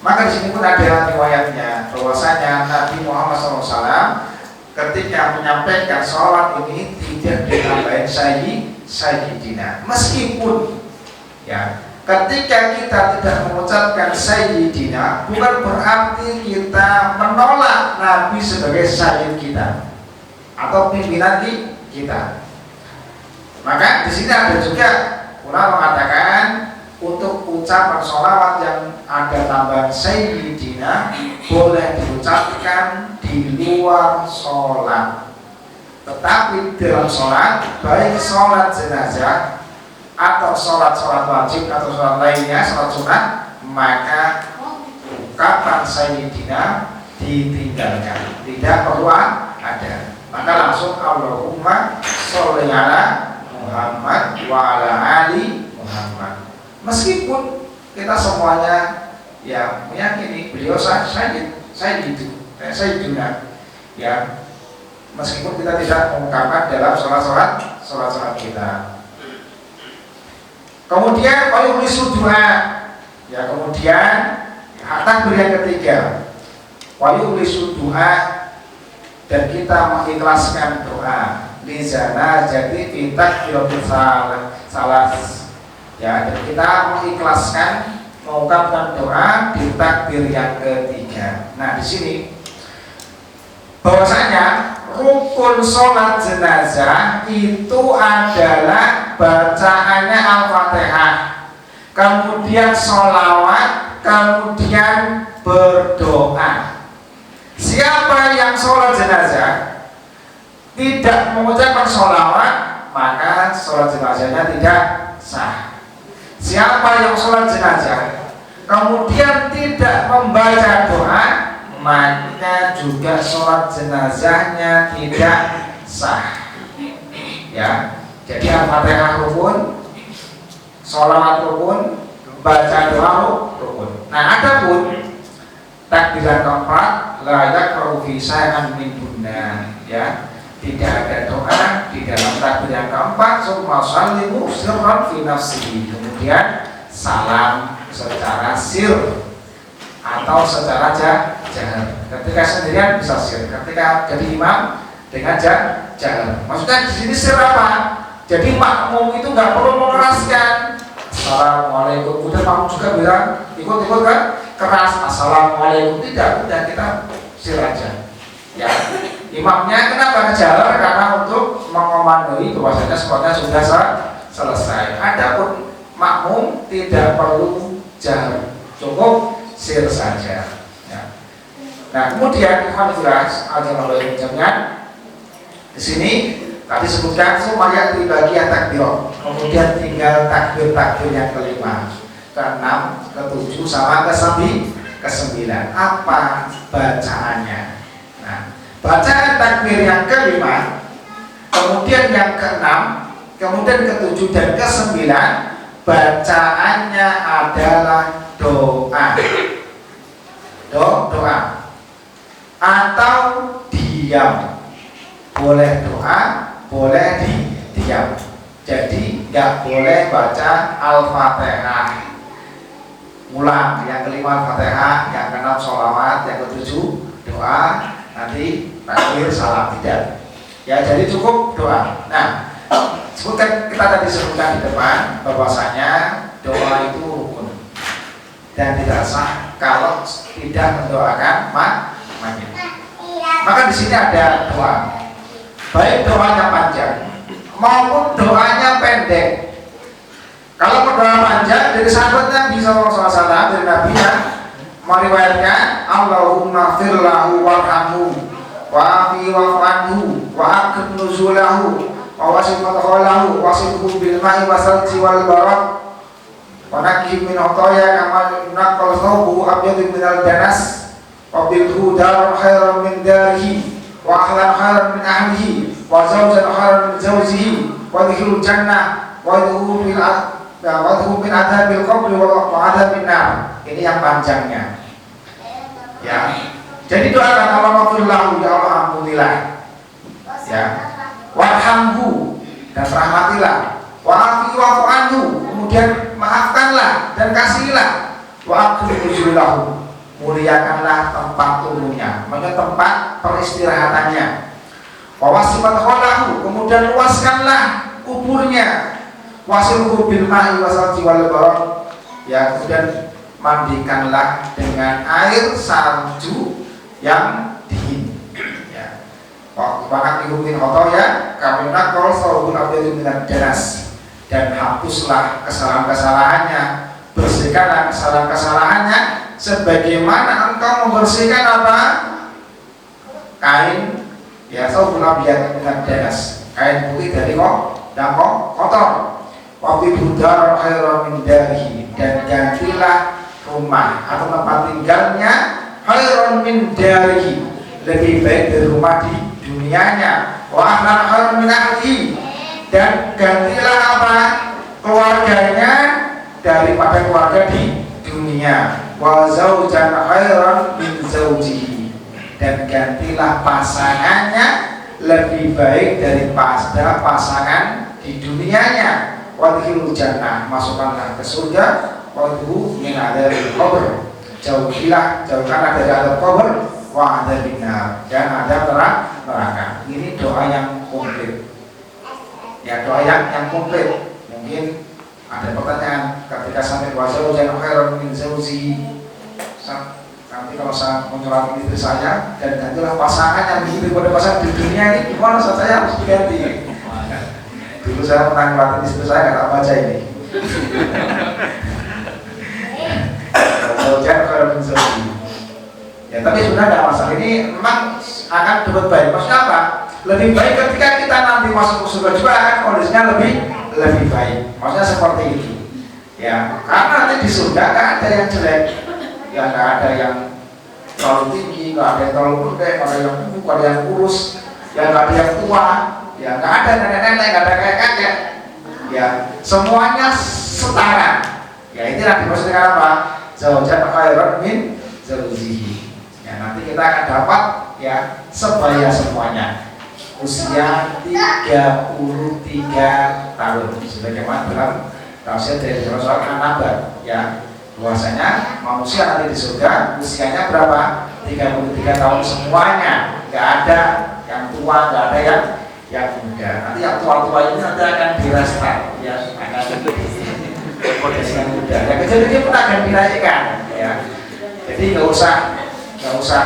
Maka di sini pun ada riwayatnya bahwasanya Nabi Muhammad SAW ketika menyampaikan sholat ini tidak ditambahin sayyidina, meskipun, ya, ketika kita tidak mengucapkan sayyidina bukan berarti kita menolak Nabi sebagai sayyid kita atau pimpinan kita. Maka di sini ada juga ulama mengatakan untuk ucapan sholawat yang ada tambahan sayyidina boleh diucapkan di luar sholat, tetapi dalam sholat, baik sholat jenazah atau sholat wajib atau sholat lainnya, sholat sunat, maka ucapan sayyidina ditinggalkan, tidak perlu ada. Maka langsung Allahumma sholli ala Muhammad wa ala ali Muhammad. Meskipun kita semuanya, ya, meyakini beliau sayyiduna, ya, meskipun kita tidak mengungkapkan dalam sholat kita. Kemudian wayulisu duha, ya, kemudian takbir yang ketiga, wayulisu duha, dan kita mengikhlaskan doa lizana jadi kita salas, ya, dan kita mengikhlaskan mengungkapkan doa di takbir yang ketiga. Nah, di sini bahwasanya rukun sholat jenazah itu adalah bacaannya Al-Fatihah, kemudian sholawat, kemudian berdoa. Siapa yang sholat jenazah tidak mengucapkan sholawat, maka sholat jenazahnya tidak sah. Siapa yang sholat jenazah kemudian tidak membaca doa, maka juga sholat jenazahnya tidak sah. Ya, jadi Al-Fatihah rukun, sholawat rukun, baca doa rukun. Nah, adapun takbiran keempat la yaqra'u fi syai'an min dunna, ya. Tidak ada doa di dalam takbir yang keempat, summa sallimu sirran fi nafsihi, kemudian salam secara sir atau secara jahar. Ketika sendirian bisa sir, ketika jadi imam dengan jahar. Maksudnya di sini sir apa? Jadi makmum itu nggak perlu mengeraskan Assalamualaikum, kemudian makmum juga bilang ikut-ikut kan keras Assalamualaikum, tidak, udah kita sir aja. Ya, imamnya kenapa jahar? Karena untuk mengomandoi bahwasanya sholatnya sudah selesai. Adapun makmum tidak perlu jahar, cukup sir saja. Ya. Nah, kemudian alhamdulillah di sini tadi sebutkan supaya bagian takbir, kemudian tinggal takbir yang kelima, keenam, ketujuh, sama kesembilan. Apa bacaannya? Nah, bacaan takbir yang kelima, kemudian yang keenam, kemudian ketujuh dan kesembilan, bacaannya adalah doa, doa atau diam. Boleh doa, boleh diam. Jadi nggak boleh baca Al-Fatihah. Ulang, yang kelima Al-Fatihah, yang keenam sholawat, yang ketujuh doa, nanti takbir salam, tidak. Ya, jadi cukup doa. Nah, kita tadi sebutkan di depan bahwasanya doa itu rukun dan tidak sah kalau tidak mendoakan mayit. Maka di sini ada doa, baik doanya panjang maupun doanya pendek. Kalau doa panjang dari sahabat Nabi SAW, dari Nabi yang meriwayatkan Allahumma firlahu warhamhu wa'afi wa'anhu wa'akib nuzulahu wa wasifat kholahu wasifhu bil ma'i wasalji wal barak wa nakih min otaya kama nakal thawbu abyadu minal danas wa bilhu darun khairan min darihi wa ahlan khairan min ahlihi wa zawjan khairan min zawjihi wa dhikrul jannah wa dhuhu min adhabil qabri wa adhabin nar. Ini yang panjangnya, ya. Jadi doakan Allahumma ya Allah ampunilah, ya, warhamhu dan rahmatilah, wa'afi wa'fu anhu, kemudian maafkanlah dan kasihilah, wa'akrim nuzulahu, muliakanlah tempat turunnya, maksudnya tempat peristirahatannya, wa wasifat kholahu, kemudian luaskanlah kuburnya, wasilhu bil ma'i wasalji wal barak, ya, kemudian mandikanlah dengan air salju yang dingin, ya. Waktu min khotoya kami nakol sawbun abyadu minad danas, dan hapuslah kesalahan-kesalahannya, bersihkanlah kesalahan-kesalahannya sebagaimana engkau membersihkan apa? Kain, ya, sawbun abyadu minad danas, kain putih dari yang kotor. Waktu budar khairan min darihi, dan gantilah rumah atau tempat tinggalnya khairan min darihi, lebih baik dari rumah di dunianya. Wa ahlan khairan min ahlihi, dan gantilah apa? Keluarganya daripada keluarga di dunia. Wa zawjan khairan min zawjihi, dan gantilah pasangannya lebih baik daripada pasangan di dunianya. Wa dhikrul jannah, masukkanlah ke surga. Wadhu min adzabil qabr, jauhkanlah dari adab kubur, wa adzabin nar, dan adab neraka. Ini doa yang komplit, ya, doa yang komplit. Mungkin ada pertanyaan ketika sampai wajah jangan khairan min zawji, nanti kalau saya menyurati istri saya dan gantilah pasangan yang lebih daripada pasangan di dunia ini, gimana saya harus diganti? Dulu saya pernah melatih istri saya, nggak baca ini. Ya, tapi sebenarnya tidak masalah. Ini memang akan dapat baik. Maksudnya apa? Lebih baik ketika kita nanti masuk ke surga juga akan kondisinya lebih baik. Maksudnya seperti itu. Ya, karena nanti di surga nggak ada yang jelek, ya, nggak ada yang terlalu tinggi, nggak ada yang terlalu pendek, nggak ada yang gemuk, nggak ada yang kurus, ya, nggak ada yang tua, ya, nggak ada nenek-nenek, nggak ada kakek-kakek, ya, semuanya setara. Ya, ini yang dimaksudkan apa? Zawjat khairan min zawjihi. Ya, nanti kita akan dapat ya sebaya semuanya. Usia 33 tahun sebagaimana dalam tafsir dari Rasulullah An-Nabat ya, bahwasanya manusia nanti di surga usianya berapa? 33 tahun semuanya, nggak ada yang tua, nggak ada yang muda. Nanti yang tua-tua ini nanti akan direstart ya, akan kondisi yang muda. Yang kecil ini pun akan dinaikkan ya. Jadi nggak usah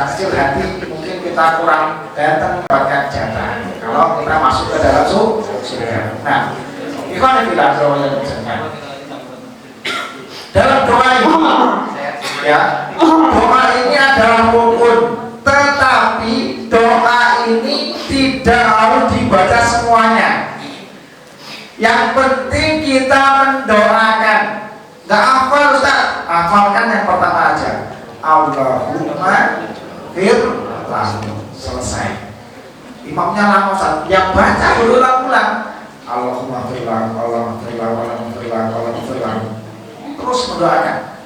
kecil hati, mungkin kita kurang ganteng mendapatkan jatah kalau kita masuk ke dalam surga. Nah, ikhwan fillah yang misalnya dalam doa ini ya, doa ini adalah rukun, tetapi doa ini tidak harus dibaca semuanya. Yang penting kita mendoakan. Nggak hafal Ustaz, hafalkan yang pertama aja. Allahumma firlahu, selesai. Imamnya lama Ustaz, yang baca berulang-ulang. Allahumma firlahu, Allahumma firlahu, Allahumma firlahu, Allahumma firlahu. Terus mendoakan.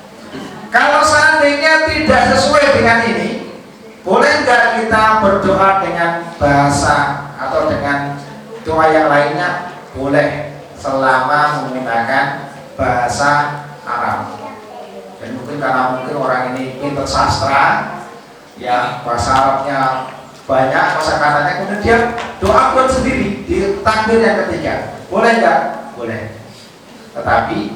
Kalau seandainya tidak sesuai dengan ini, boleh nggak kita berdoa dengan bahasa atau dengan doa yang lainnya? Boleh, selama menggunakan bahasa Arab. Dan mungkin karena mungkin orang ini pintar sastra, ya bahasa Arabnya banyak, kosakatanya, kemudian dia doa buat sendiri di takbir yang ketiga. Boleh nggak? Boleh. Tetapi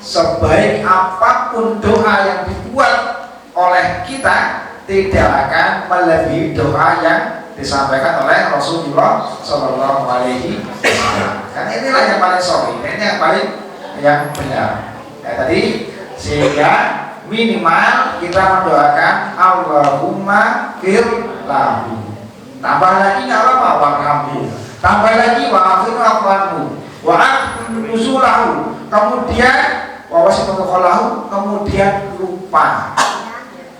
sebaik apapun doa yang dibuat oleh kita, tidak akan melebihi doa yang disampaikan oleh Rasulullah Shallallahu Alaihi Wasallam. Dan inilah yang paling sahih, ini yang paling benar. Ya, tadi sehingga minimal kita mendoakan Allahumma firlahu. Tambah lagi nggak apa-apa, warhamhu. Tambah lagi wa'afinu afwanhu, wa'afusulahu. Kemudian wawasimutukholahu, kemudian lupa.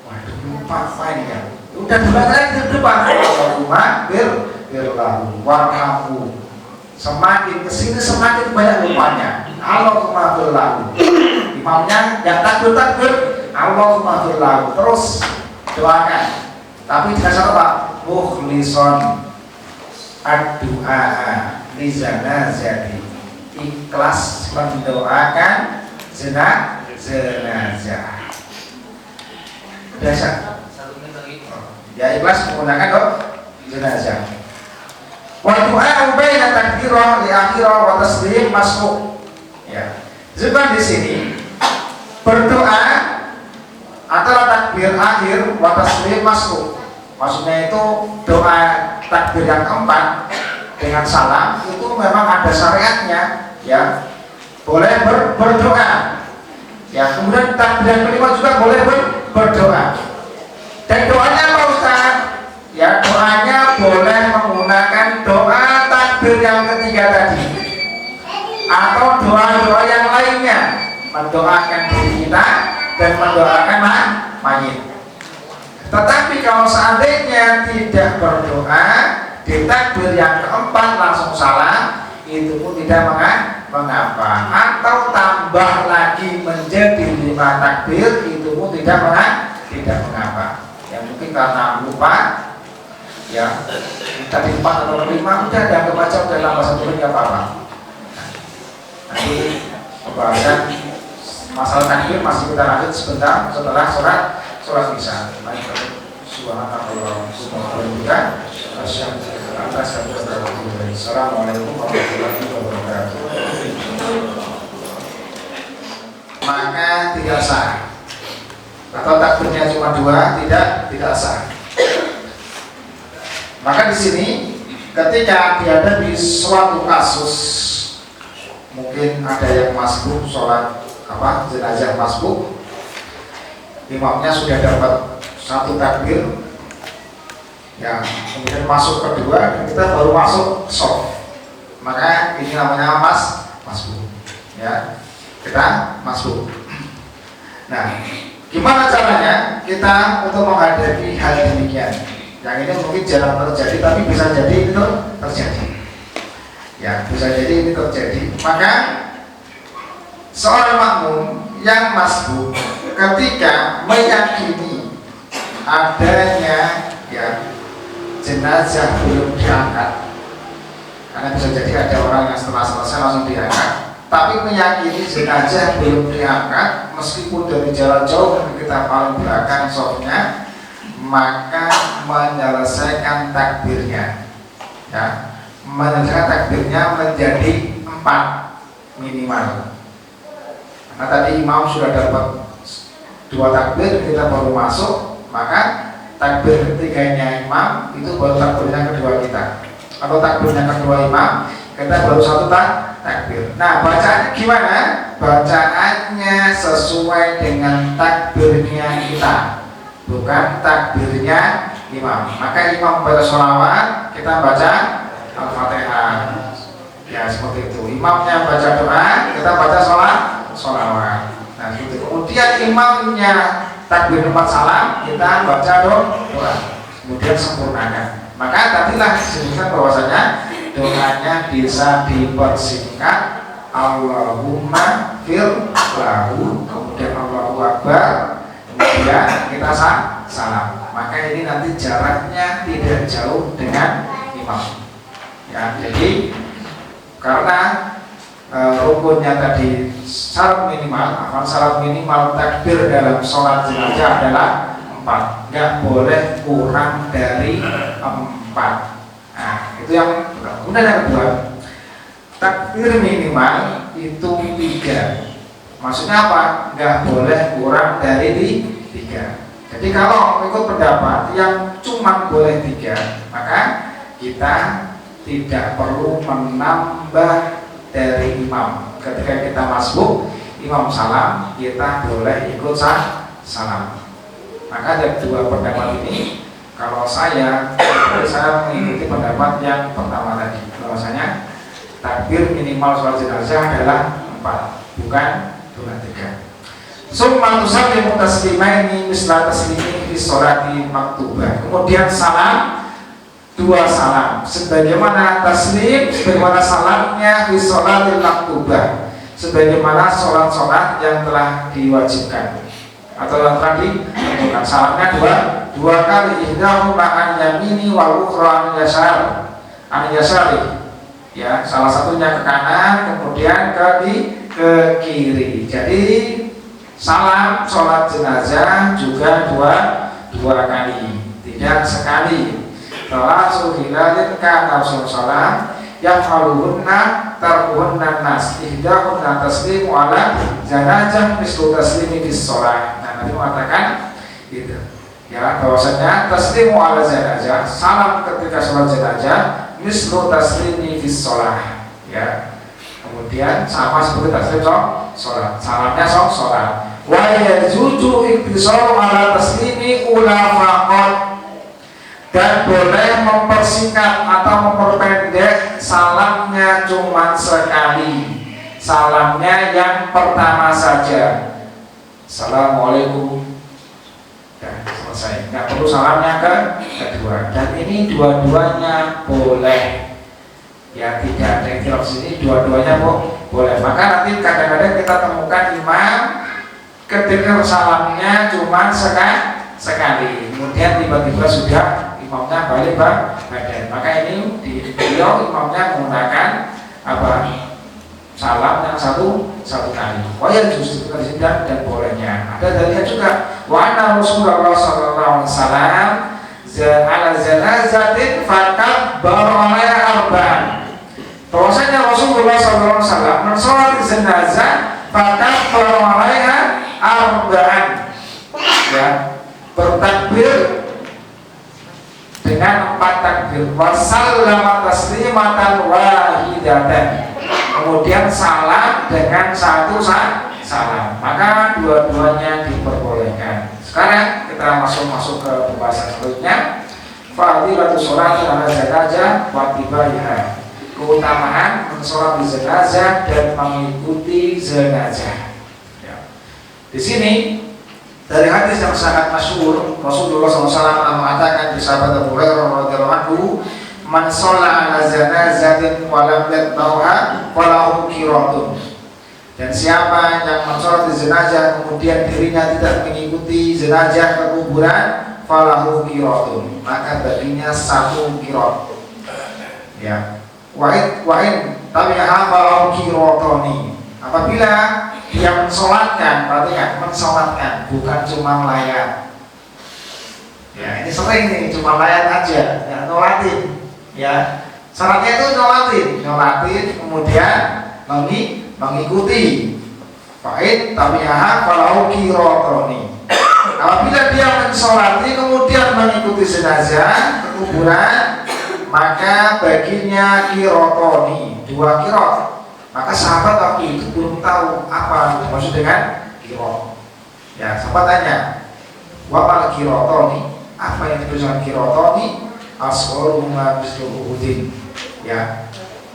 Waduh, lupa apa ini kan? Udah dua kali di depan. Allahumma firlahu, warhamhu. Semakin kesini semakin banyak lupanya. Allahumma firlahu. Imamnya yang takbir Allahumma firlahu, terus doakan. Tapi dengan syarat apa? Mukhlison ad-du'a li zanazati, ikhlas mendoakan jenazah. Biasa. Ya ikhlas menggunakan jenazah. Wa du'a baina takbirah li akhirah wa taslim masbuk. Ya. Juga di sini berdoa antara takbir akhir wa taslim masbuk. Maksudnya itu doa takbir yang keempat dengan salam itu memang ada syariatnya, ya. Boleh berdoa. Ya, kemudian takbir yang kelima juga boleh berdoa. Dan doanya apa Ustaz? Ya, doanya boleh menggunakan doa takbir yang ketiga tadi, atau doa-doa yang lainnya, mendoakan diri kita dan mendoakan mayit. Tetapi kalau seandainya tidak berdoa di takbir yang keempat langsung salam, itu pun tidak mengapa. Atau tambah lagi menjadi 5 takbir, itu pun tidak mengapa. Ya mungkin karena lupa, ya tadi 4 atau 5 udah dianggap aja udah nambah 1 nggak apa-apa. Nanti pembahasan masalah takbir masih kita lanjut sebentar setelah sholat isya. Subhanallah, subhanallah. Assalamualaikum warahmatullahi wabarakatuh. Maka tidak sah. Atau takbirnya cuma 2, tidak sah. Maka di sini ketika dihadapi suatu kasus, mungkin ada yang masbuk sholat jenazah masbuk, imamnya sudah dapat 1 takbir, ya kemudian masuk kedua dan kita baru masuk shaf, maka ini namanya masbuk, ya kita masbuk. Nah, gimana caranya kita untuk menghadapi hal demikian? Yang ini mungkin jarang terjadi, tapi bisa jadi itu terjadi. Ya, bisa jadi ini terjadi. Maka seorang makmum yang masbuk ketika meyakini adanya ya jenazah belum diangkat, karena bisa jadi ada orang yang setelah selesai langsung diangkat, tapi meyakini jenazah belum diangkat meskipun dari jalan jauh dan kita paling belakang softnya, maka menyelesaikan takbirnya ya, menyelesaikan takbirnya menjadi 4 minimal. Karena tadi imam sudah dapat 2 takbir, kita baru masuk, maka takbir ketiganya imam itu baru takbirnya kedua kita, atau takbirnya kedua imam kita baru 1 takbir. Nah, bacaannya gimana? Bacaannya sesuai dengan takbirnya kita, bukan takbirnya imam. Maka imam baca sholawat, kita baca Al-Fatihah ya, seperti itu. Imamnya baca doa, kita baca sholawat. Nah, gitu. Kemudian imamnya takbir 4 salam, kita baca doa, kemudian sempurnakan. Maka tadilah disebutkan bahwasanya doanya bisa dipersingkat, Allahumma fir lahu, kemudian Allahu Akbar, kemudian kita salam. Maka ini nanti jaraknya tidak jauh dengan imam ya. Jadi karena rukunnya tadi syarat minimal takbir dalam sholat jenazah adalah 4, nggak boleh kurang dari 4. Nah, itu yang pertama. Kemudian yang kedua, takbir minimal itu 3. Maksudnya apa? Nggak boleh kurang dari 3. Jadi kalau ikut pendapat yang cuma boleh 3, maka kita tidak perlu menambah dari imam. Ketika kita masbuk, imam salam, kita boleh ikut salam. Maka ada 2 pendapat ini. Kalau saya mengikuti pendapat yang pertama tadi, bahwasanya takbir minimal sholat jenazah adalah 4, bukan 3. Summa tusallimu taslimaini misla taslimi fi sholati maktubah. Kemudian salam 2 salam sebagaimana taslim, sebagaimana salamnya fi sholati maktubah, sebagaimana sholat yang telah diwajibkan atau yang telah ditentukan. Salamnya 2 kali, ihdahuma an yamini wal ukhra an yasari ya, salah satunya ke kanan, kemudian ke kiri. Jadi salam sholat jenazah juga 2 kali, tidak sekali. Salasu hilalin kana sholat yang haluhunna tarkuhunna nas, ihdahunna taslimu ala janazah mislu taslimi bis sholat. Nah, nanti mengatakan gitu ya, bahwasanya taslimu ala janazah, salam ketika sholat jenazah, mislu taslimi bis sholat ya. Kemudian sama seperti taslim sholat, salamnya sholat. Wa yajuzu iktisaru ala taslimi ula faqat, dan boleh mempersingkat atau memperpendek salamnya cuma sekali, salamnya yang pertama saja, Assalamualaikum, dan selesai, nggak perlu salamnya kedua. Dan ini dua-duanya boleh ya, tidak ada yang khilaf sini, dua-duanya boleh. Maka nanti kadang-kadang kita temukan imam ketika salamnya cuma sekali, kemudian tiba-tiba sudah imamnya balik badan. Maka ini beliau imamnya menggunakan apa, salam yang satu kali. Oh ya, justru dan bolehnya. Ada dalilnya juga. Wa anna Rasulullah sallallahu alaihi wasallam ala janazatin fakabbara alaiha arba'an. Bahwasanya Rasulullah sallallahu alaihi wasallam mensolat jenazah fakabbara alaiha arba'an. Ya, bertakbir dengan 4 takbir, wasallama taslimatan wahidatan, kemudian salam dengan 1 salam. Maka dua-duanya diperbolehkan. Sekarang kita masuk ke pembahasan selanjutnya. Fadilatu sholati ala janazah wa tibaiha, keutamaan mensolat di jenazah dan mengikuti jenazah ya. Di sini dari hadis yang sangat masyhur, Rasulullah SAW mengatakan di sahabat Abu Hurairah radhiyallahu anhu, man shalla ala janazatin wa lam yatbauha falahu qiratun. Dan siapa yang mensolat di jenazah kemudian dirinya tidak mengikuti jenazah ke kuburan, falahu qiratun, maka baginya 1 qirat. Ya. Wa'in tabi'aha falahu qiratani. Apabila dia mensolatkan, perhatikan, mensolatkan, bukan cuma melayat. Ya, ini sering nih, cuma layat aja, ya, nolatin. Ya, syaratnya itu nolatin, kemudian mengikuti. Fa'in tabi'aha falahu qiratani. Apabila dia mensolati kemudian mengikuti jenazah ke kuburan, maka baginya qiratani, 2 qirat. Maka sahabat waktu itu belum tahu apa maksud dengan qirat. Ya, sahabat tanya, wa mal qiratani, apa yang dimaksud qiratani? Asgharu ma mislu Uhudin. Ya,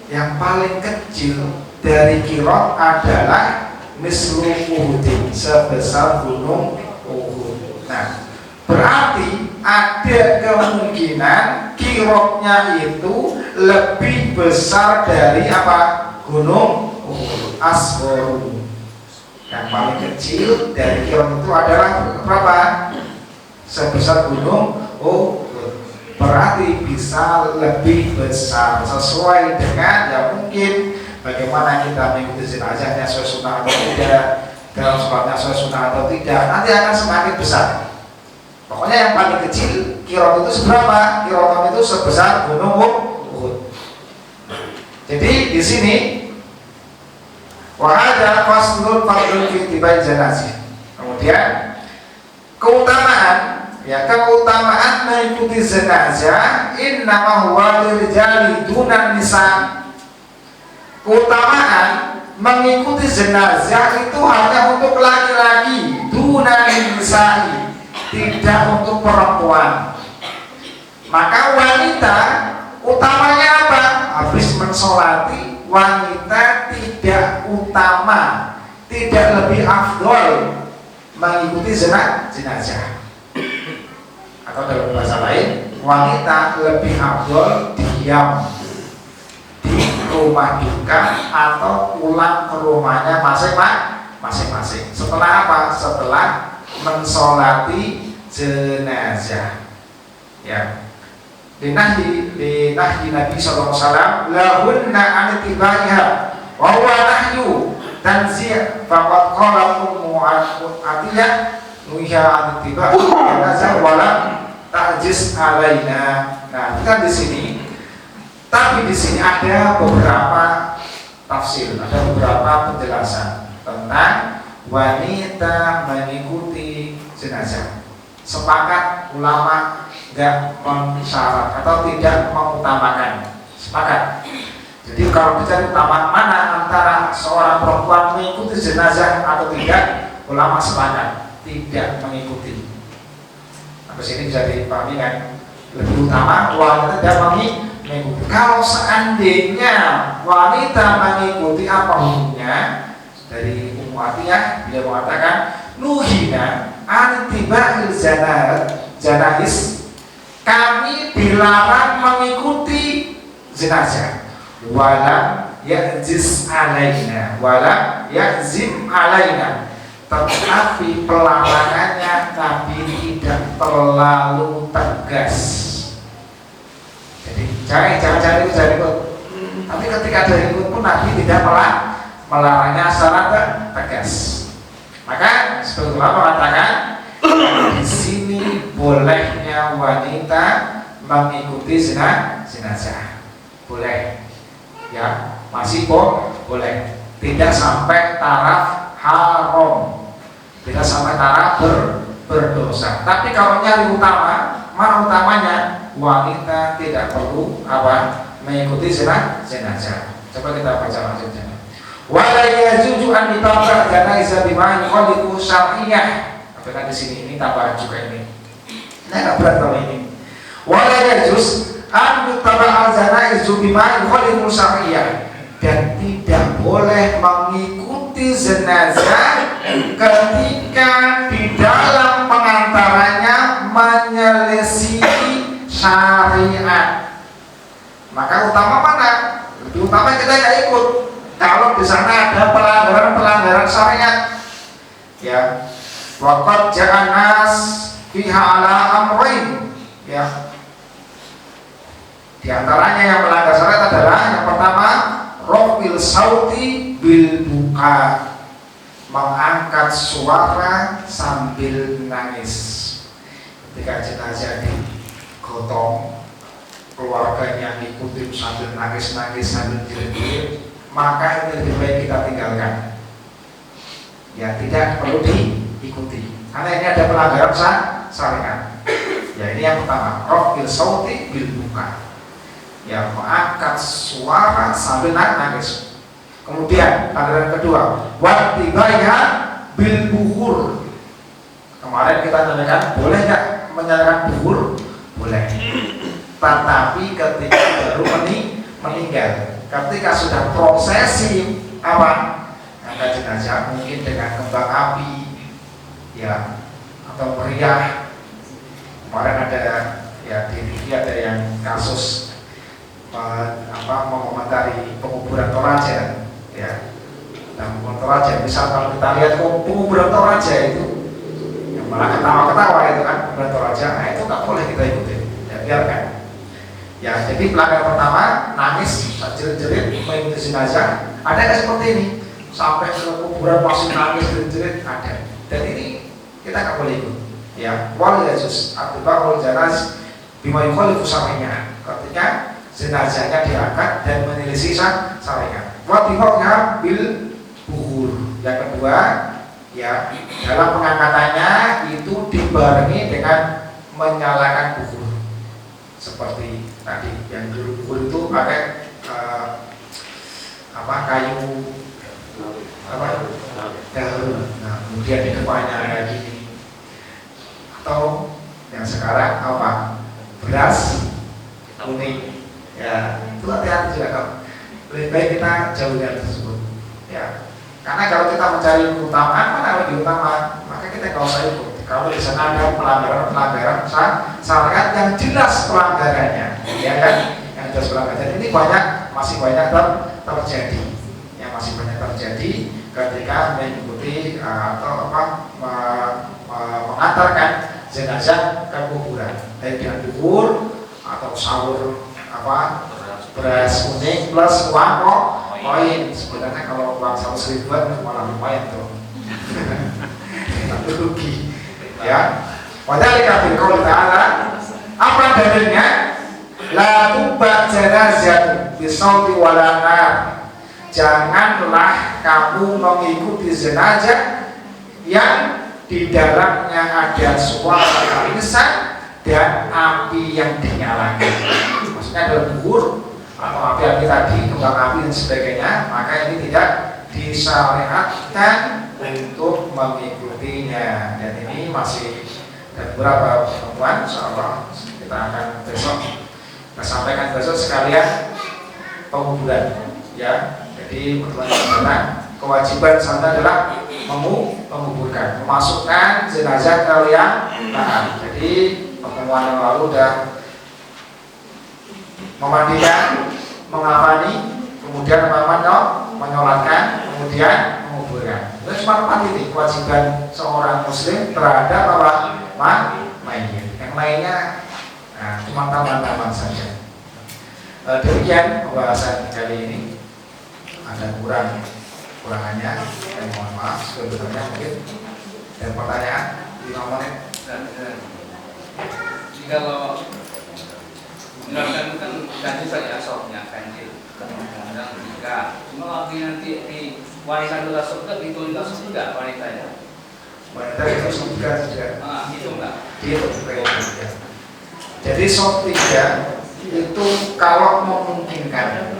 yang paling kecil dari qirat adalah mislu Uhudin, sebesar gunung Uhud. Nah, berarti ada kemungkinan qiratnya itu lebih besar dari apa? Gunung Uhud. Asgharu, yang paling kecil dari qirat itu adalah berapa? Sebesar gunung Uhud. Berarti bisa lebih besar sesuai dengan ya mungkin bagaimana kita mengikuti jenazahnya sesuai sunnah atau tidak, dalam sholatnya sesuai sunnah atau tidak, nanti akan semakin besar. Pokoknya yang paling kecil qirat itu seberapa? Qirat itu sebesar gunung Uhud. Jadi di sini wahada faslun fardun fi tibai janazah. Kemudian keutamaan mengikuti jenazah innama huwa lirijali dunan nisa. Keutamaan mengikuti jenazah itu hanya untuk laki-laki, dunan nisa'i, tidak untuk perempuan. Maka wanita utamanya apa? Habis mensolati, wanita tidak utama, tidak lebih afdol mengikuti jenazah. Atau dalam bahasa lain, wanita lebih afdol diam di rumah duka atau pulang ke rumahnya masing-masing. Setelah apa? Setelah mensolati jenazah. Ya. Linahyi Nabi sallallahu alaihi wasallam lahunna an tibaiha wa huwa nahyu tanzi' faqad qala ummu Atiyah nuhiya an tibai jenazah wala ta'jiz alaina. Nah, kan di sini. Tapi di sini ada beberapa tafsir, ada beberapa penjelasan tentang wanita mengikuti jenazah. Sepakat ulama enggak mensyarat atau tidak mengutamakan. Sepakat. Jadi kalau bicara utama mana antara seorang perempuan mengikuti jenazah atau tidak, ulama sepakat tidak mengikuti. Habis ini bisa dipahami kan? Lebih utama wanita tidak mengikuti. Kalau seandainya wanita mengikuti, apa hukumnya? Dari Ummu Atiyah dia mengatakan nuhina antiba'il janais, kami dilarang mengikuti jenazah. Wala ya'ziz alaina, wala ya'zim alaina. Tetapi pelarangannya Nabi tidak terlalu tegas. Jadi jangan ikut. Tapi ketika ada ikut pun Nabi tidak melarangnya secara tegas. Maka sebetulnya mengatakan di sini bolehnya wanita mengikuti jenazah. Boleh. Ya, masih boleh. Tidak sampai taraf haram. Tidak sampai taraf berdosa. Tapi kalau nyari utama, mana utamanya? Wanita tidak perlu mengikuti jenazah. Coba kita baca lanjutnya. Wala yajuzu an ditabrak janazah bima yukhalifu syar'iyyah. Apakah di sini ini tambahan juga ini? Nah, enggak berat kalau ini. Wala yajuz an ditabrak janazah bima yukhalifu syar'iyyah, dan tidak boleh mengikuti jenazah ketika di dalam pengantaranya menyelisihi syariat. Maka utama mana? Lebih utama kita nggak ikut. Kalau di sana ada pelanggaran syariat, ya. Waqad ja'anas fiha ala amrain, ya. Di antaranya yang melanggar syariat adalah yang pertama rafil sauti bil buka, mengangkat suara sambil nangis. Ketika jenazah digotong, keluarganya ngikutin sambil nangis-nangis sambil jerit-jerit, maka ini lebih baik kita tinggalkan. Ya, tidak perlu diikuti karena ini ada pelanggaran syariat. Ya, ini yang pertama, rafil sauti bil buka, ya, mengangkat suara sambil nangis. Kemudian pelanggaran kedua, wattibaiha bil buhur. Kemarin kita tanyakan boleh nggak menyalakan buhur? Boleh. Tetapi ketika baru meninggal, ketika sudah prosesi apa? Angkat jenazah mungkin dengan kembang api, ya, atau meriah. Kemarin ada ya di TV ada yang kasus mengomentari penguburan Toraja, ya. Dan penguburan Toraja, misal kalau kita lihat penguburan Toraja itu, yang malah ketawa-ketawa itu kan penguburan Toraja, nah itu nggak boleh kita ikutin, ya, biarkan. Ya, jadi pelanggaran pertama nangis, jerit-jerit mengikuti jenazah. Ada yang seperti ini, sampai ke kuburan masih nangis jerit-jerit, ada. Dan ini kita nggak boleh ikut. Ya, wal yazus atba'ul janaz bima yukhalifu syar'iyya. Ketika jenazahnya diangkat dan menyelisih syariat. Wa tibauha bil buhur. Yang kedua, ya, dalam pengangkatannya itu dibarengi dengan menyalakan buhur. Seperti tadi yang dulu buhur itu pakai kayu daun. Nah, kemudian di depannya kayak gini. Atau yang sekarang beras kuning, ya, itu hati-hati juga kan. Lebih baik kita jauh dari tersebut, ya. Karena kalau kita mencari keutamaan, mana lebih utama, maka kita nggak usah ikut. Kalau di sana ada pelanggaran syariat yang jelas pelanggarannya, ya kan? Yang jelas pelanggaran ini masih banyak terjadi, yang masih banyak terjadi ketika mengikuti atau mengantarkan jenazah ke kuburan, baik dengan bubur atau sahur beras kuning plus uang koin. Sebenarnya kalau uang 100 ribuan malah lumayan tuh. Tapi rugi, ya. Padahal kafir qaul ta'ala, apa dalilnya? La tubba janazah bisauti wala nar. Janganlah kamu mengikuti jenazah yang di dalamnya ada suara lisan dan api yang dinyalakan. Maksudnya ada bubur atau api-api tadi, kembang api dan sebagainya, maka ini tidak disyariatkan untuk mengikutinya. Dan ini masih ada beberapa pertemuan, insyaallah kita akan besok kita sampaikan besok sekalian penguburan, ya. Jadi pertemuan kewajiban sana adalah menguburkan, memasukkan jenazah ke liang lahat. Jadi pertemuan yang lalu sudah memandikan, mengafani, kemudian menyolatkan, kemudian menguburkan. Itu cuma 4 titik kewajiban seorang muslim terhadap mayit. Yang lainnya cuma tambahan-tambahan saja. Demikian pembahasan kali ini. Ada kurangannya, dan mohon maaf sebetulnya mungkin. Dan pertanyaan 5 menit. Kalau misalkan kan ganti saja sopnya pensil, kadang tiga. Cuma nanti di warisan kita sop itu kita sop juga wanitanya. Wanita itu sop 3 saja. Itu enggak. Itu jadi sop 3 itu kalau memungkinkan.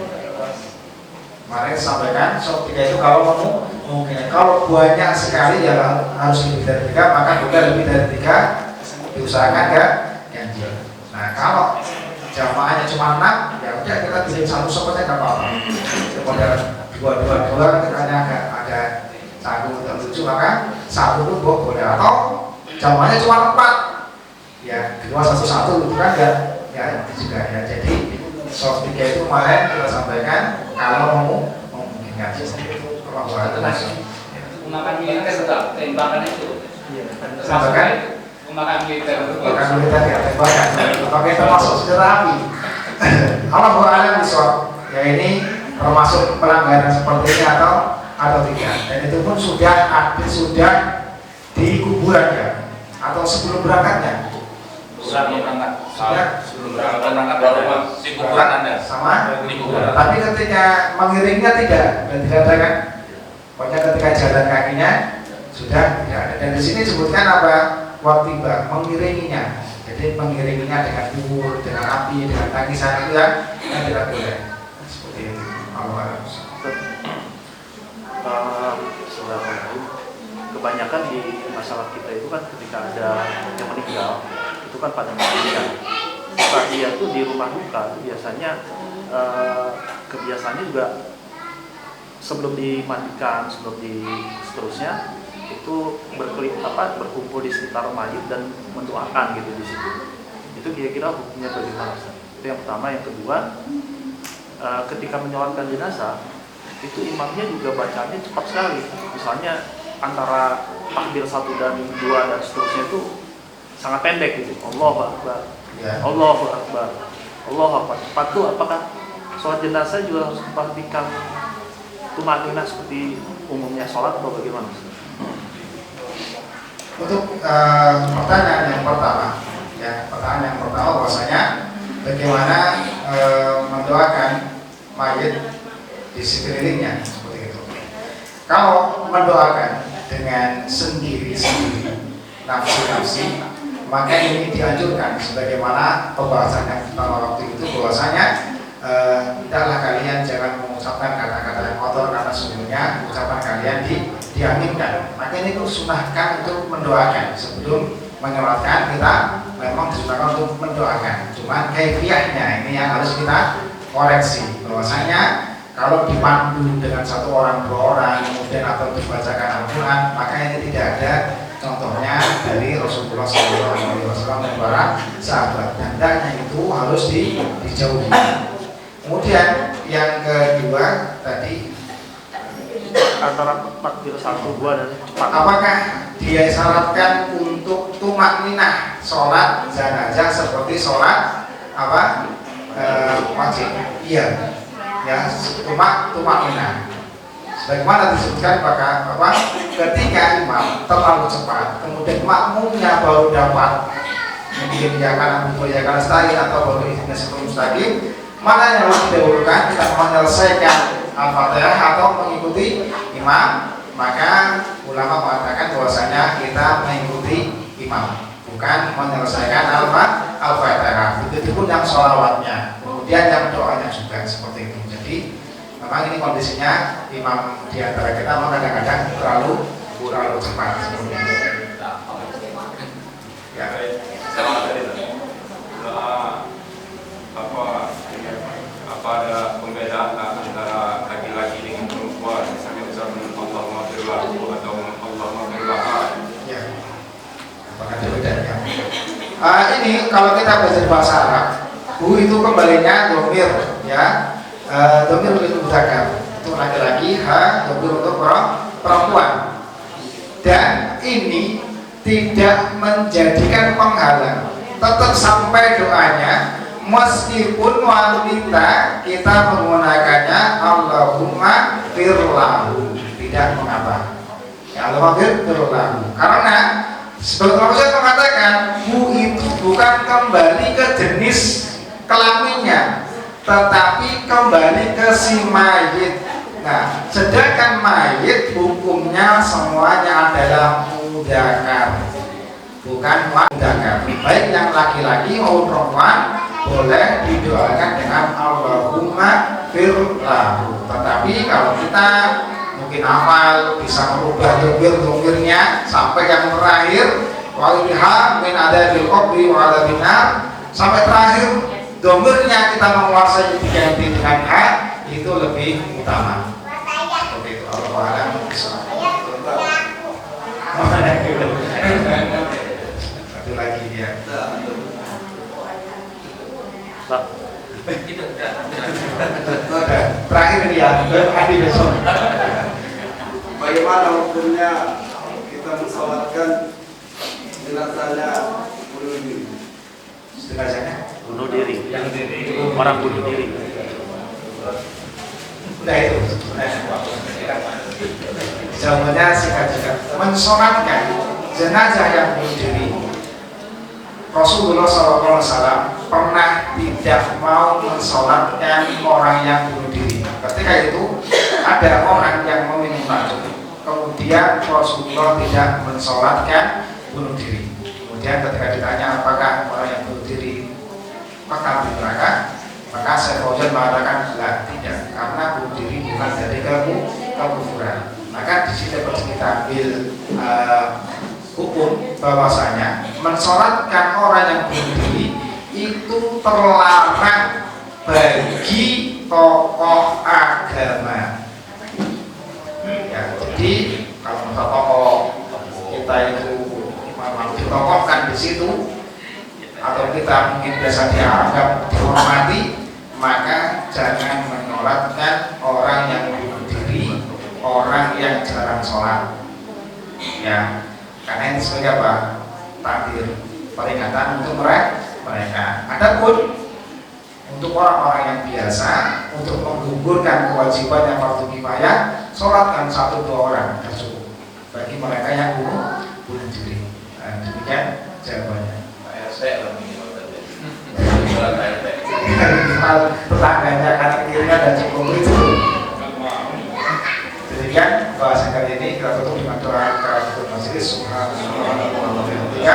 Kemarin sampaikan sop 3 itu kalau memungkinkan. Kalau banyak sekali ya harus lebih dari 3, maka juga lebih dari 3 diusahakan ganjil. Nah, kalau jamaahnya cuma 6, ya udah kita bikin satu sop aja nggak apa-apa. Daripada dua karena agak canggung atau lucu, maka satu pun boleh. Atau jamaahnya cuma 4, ya 2 1 1 itu kan ya itu juga ya. Jadi sop 3 itu kemarin kita sampaikan kalau memungkinkan. Kalau makan ini kan tetap tembakan itu. Sampaikan. Pemakan militer. Pemakan militer ya, tembakan. Pakai termasuk senjata api. Allah alam bisawab. Ya ini termasuk pelanggaran seperti ini atau tidak. Dan itu pun sudah di kuburan ya, atau sebelum berangkatnya. Sebelum berangkat baru di kuburan Anda. Sama di kuburan. Tapi ketika mengiringnya tidak ada kan. Pokoknya ketika jalan kakinya sudah tidak ada. Dan di sini disebutkan apa? Wattiba, mengiringinya. Jadi mengiringinya dengan kubur, dengan api, dengan tangisan itu yang tidak boleh. Seperti itu. Allah. Kebanyakan di masyarakat kita itu kan ketika ada yang meninggal itu kan pada mandikan. Setelah dia tuh di rumah duka itu biasanya kebiasaannya juga sebelum dimandikan, seterusnya itu berkumpul di sekitar mayit dan mendoakan gitu di situ. Itu kira-kira hukumnya bagaimana, Ustaz? Itu yang pertama. Yang kedua, ketika menyolatkan jenazah itu imamnya juga bacanya cepat sekali. Misalnya antara takbir 1 dan 2 dan seterusnya itu sangat pendek gitu. Allahu Akbar, Allahu Akbar, Allahu Akbar. Cepat tuh apakah sholat jenazah juga harus diperhatikan tumaninah seperti umumnya sholat atau bagaimana? Untuk pertanyaan yang pertama, bahwasanya bagaimana mendoakan mayit di sekelilingnya seperti itu. Kalau mendoakan dengan sendiri-sendiri, nafsi-nafsi, maka ini dianjurkan sebagaimana pembahasan yang pertama waktu itu, bahwasanya tidaklah kalian jangan mengucapkan kata-kata yang kotor karena sesungguhnya ucapan kalian diaminkan. Maka ini disunahkan untuk mendoakan sebelum menyolatkan. Kita memang disunahkan untuk mendoakan. Cuman kaifiyahnya ini yang harus kita koreksi, bahwasanya kalau dipandu dengan 1 orang 2 orang kemudian atau dibacakan Al-Quran, maka ini tidak ada contohnya dari Rasulullah SAW dan para sahabat. Dan hendaknya itu harus dijauhi. Kemudian yang kedua tadi, antara takbir 1, 2 dan cepat. Apakah dia syaratkan untuk tumakninah sholat jenazah seperti sholat wajib? Iya. Ya, tumakninah. Sebagaimana disebutkan ketika imam terlalu cepat, kemudian makmumnya baru dapat mungkin akan stay atau baru izinnya sebelum mustaqim, mana yang harus didahulukan? Kita menyelesaikan Al-Fatihah atau mengikuti imam? Maka ulama mengatakan bahwasanya kita mengikuti imam, bukan menyelesaikan Al-Fatihah. Itu pun yang sholawatnya, kemudian yang doanya juga seperti itu. Jadi memang ini kondisinya imam di antara kita memang kadang-kadang terlalu cepat seperti itu. Ya. Apa ada pembedaan antara laki-laki dengan perempuan, misalnya Allah maghfirlahu atau Allah maghfirlaha? Ya. Apakah ada bedanya? Ini kalau kita belajar bahasa Arab, bu itu kembalinya domir, ya. Domir untuk mudzakkar, itu laki-laki, domir untuk perempuan. Dan ini tidak menjadikan penghalang, tetap sampai doanya. Meskipun wanita kita menggunakannya Allahumma firlahu, tidak mengapa. Ya Allahumma firlahu. Karena sebagaimana saya mengatakan, bu itu bukan kembali ke jenis kelaminnya, tetapi kembali ke si mayit. Nah, sedangkan mayit hukumnya semuanya adalah mudzakkar, bukan mudzakkar. Baik yang laki-laki maupun perempuan boleh didoakan dengan Allahumma firlahu. Tetapi kalau kita mungkin hafal bisa merubah domir-domirnya sampai yang terakhir waliha min adabil qabri wa adabin nar, sampai terakhir domirnya kita menguasai diganti dengan ha, itu lebih utama. Seperti itu. Allahu a'lam bishawab. Satu lagi dia. Itu udah. Terakhir dia, hari besok. Bagaimana hukumnya kita mensolatkan istilah saya bunuh diri. Istilah saya bunuh diri. Yang diri. Orang bunuh diri. Udah itu. Jawabannya singkat-singkat. Mensolatkan jenazah yang bunuh diri. Rasulullah SAW pernah tidak mau mensolatkan orang yang bunuh diri. Ketika itu ada orang yang meminum racun, kemudian Rasulullah tidak mensolatkan bunuh diri. Kemudian ketika ditanya apakah orang yang bunuh diri kekal di neraka, maka Syekh Fauzan mengatakan tidak, karena bunuh diri bukan dari kekufuran. Maka di sini harus kita ambil hukum bahwasanya mensolatkan orang yang bunuh diri itu terlarang bagi tokoh agama. Ya, jadi kalau tokoh kita itu ditokohkan di situ atau kita mungkin biasa dianggap dihormati, maka jangan menyolatkan orang yang bunuh diri, orang yang jarang sholat. Ya. Karena ini sebagai apa? Takdir peringatan untuk mereka. Adapun untuk orang-orang yang biasa, untuk menggugurkan kewajiban yang fardu kifayah, sholatkan 1-2 orang cukup bagi mereka yang bunuh diri. Nah, demikian jawabannya. Minimal tetangganya kan kirinya dan cukup itu. Demikian bahasa kali ini kita tutup dengan doa kafaratul majelis. Subhanallah wa bihamdihi.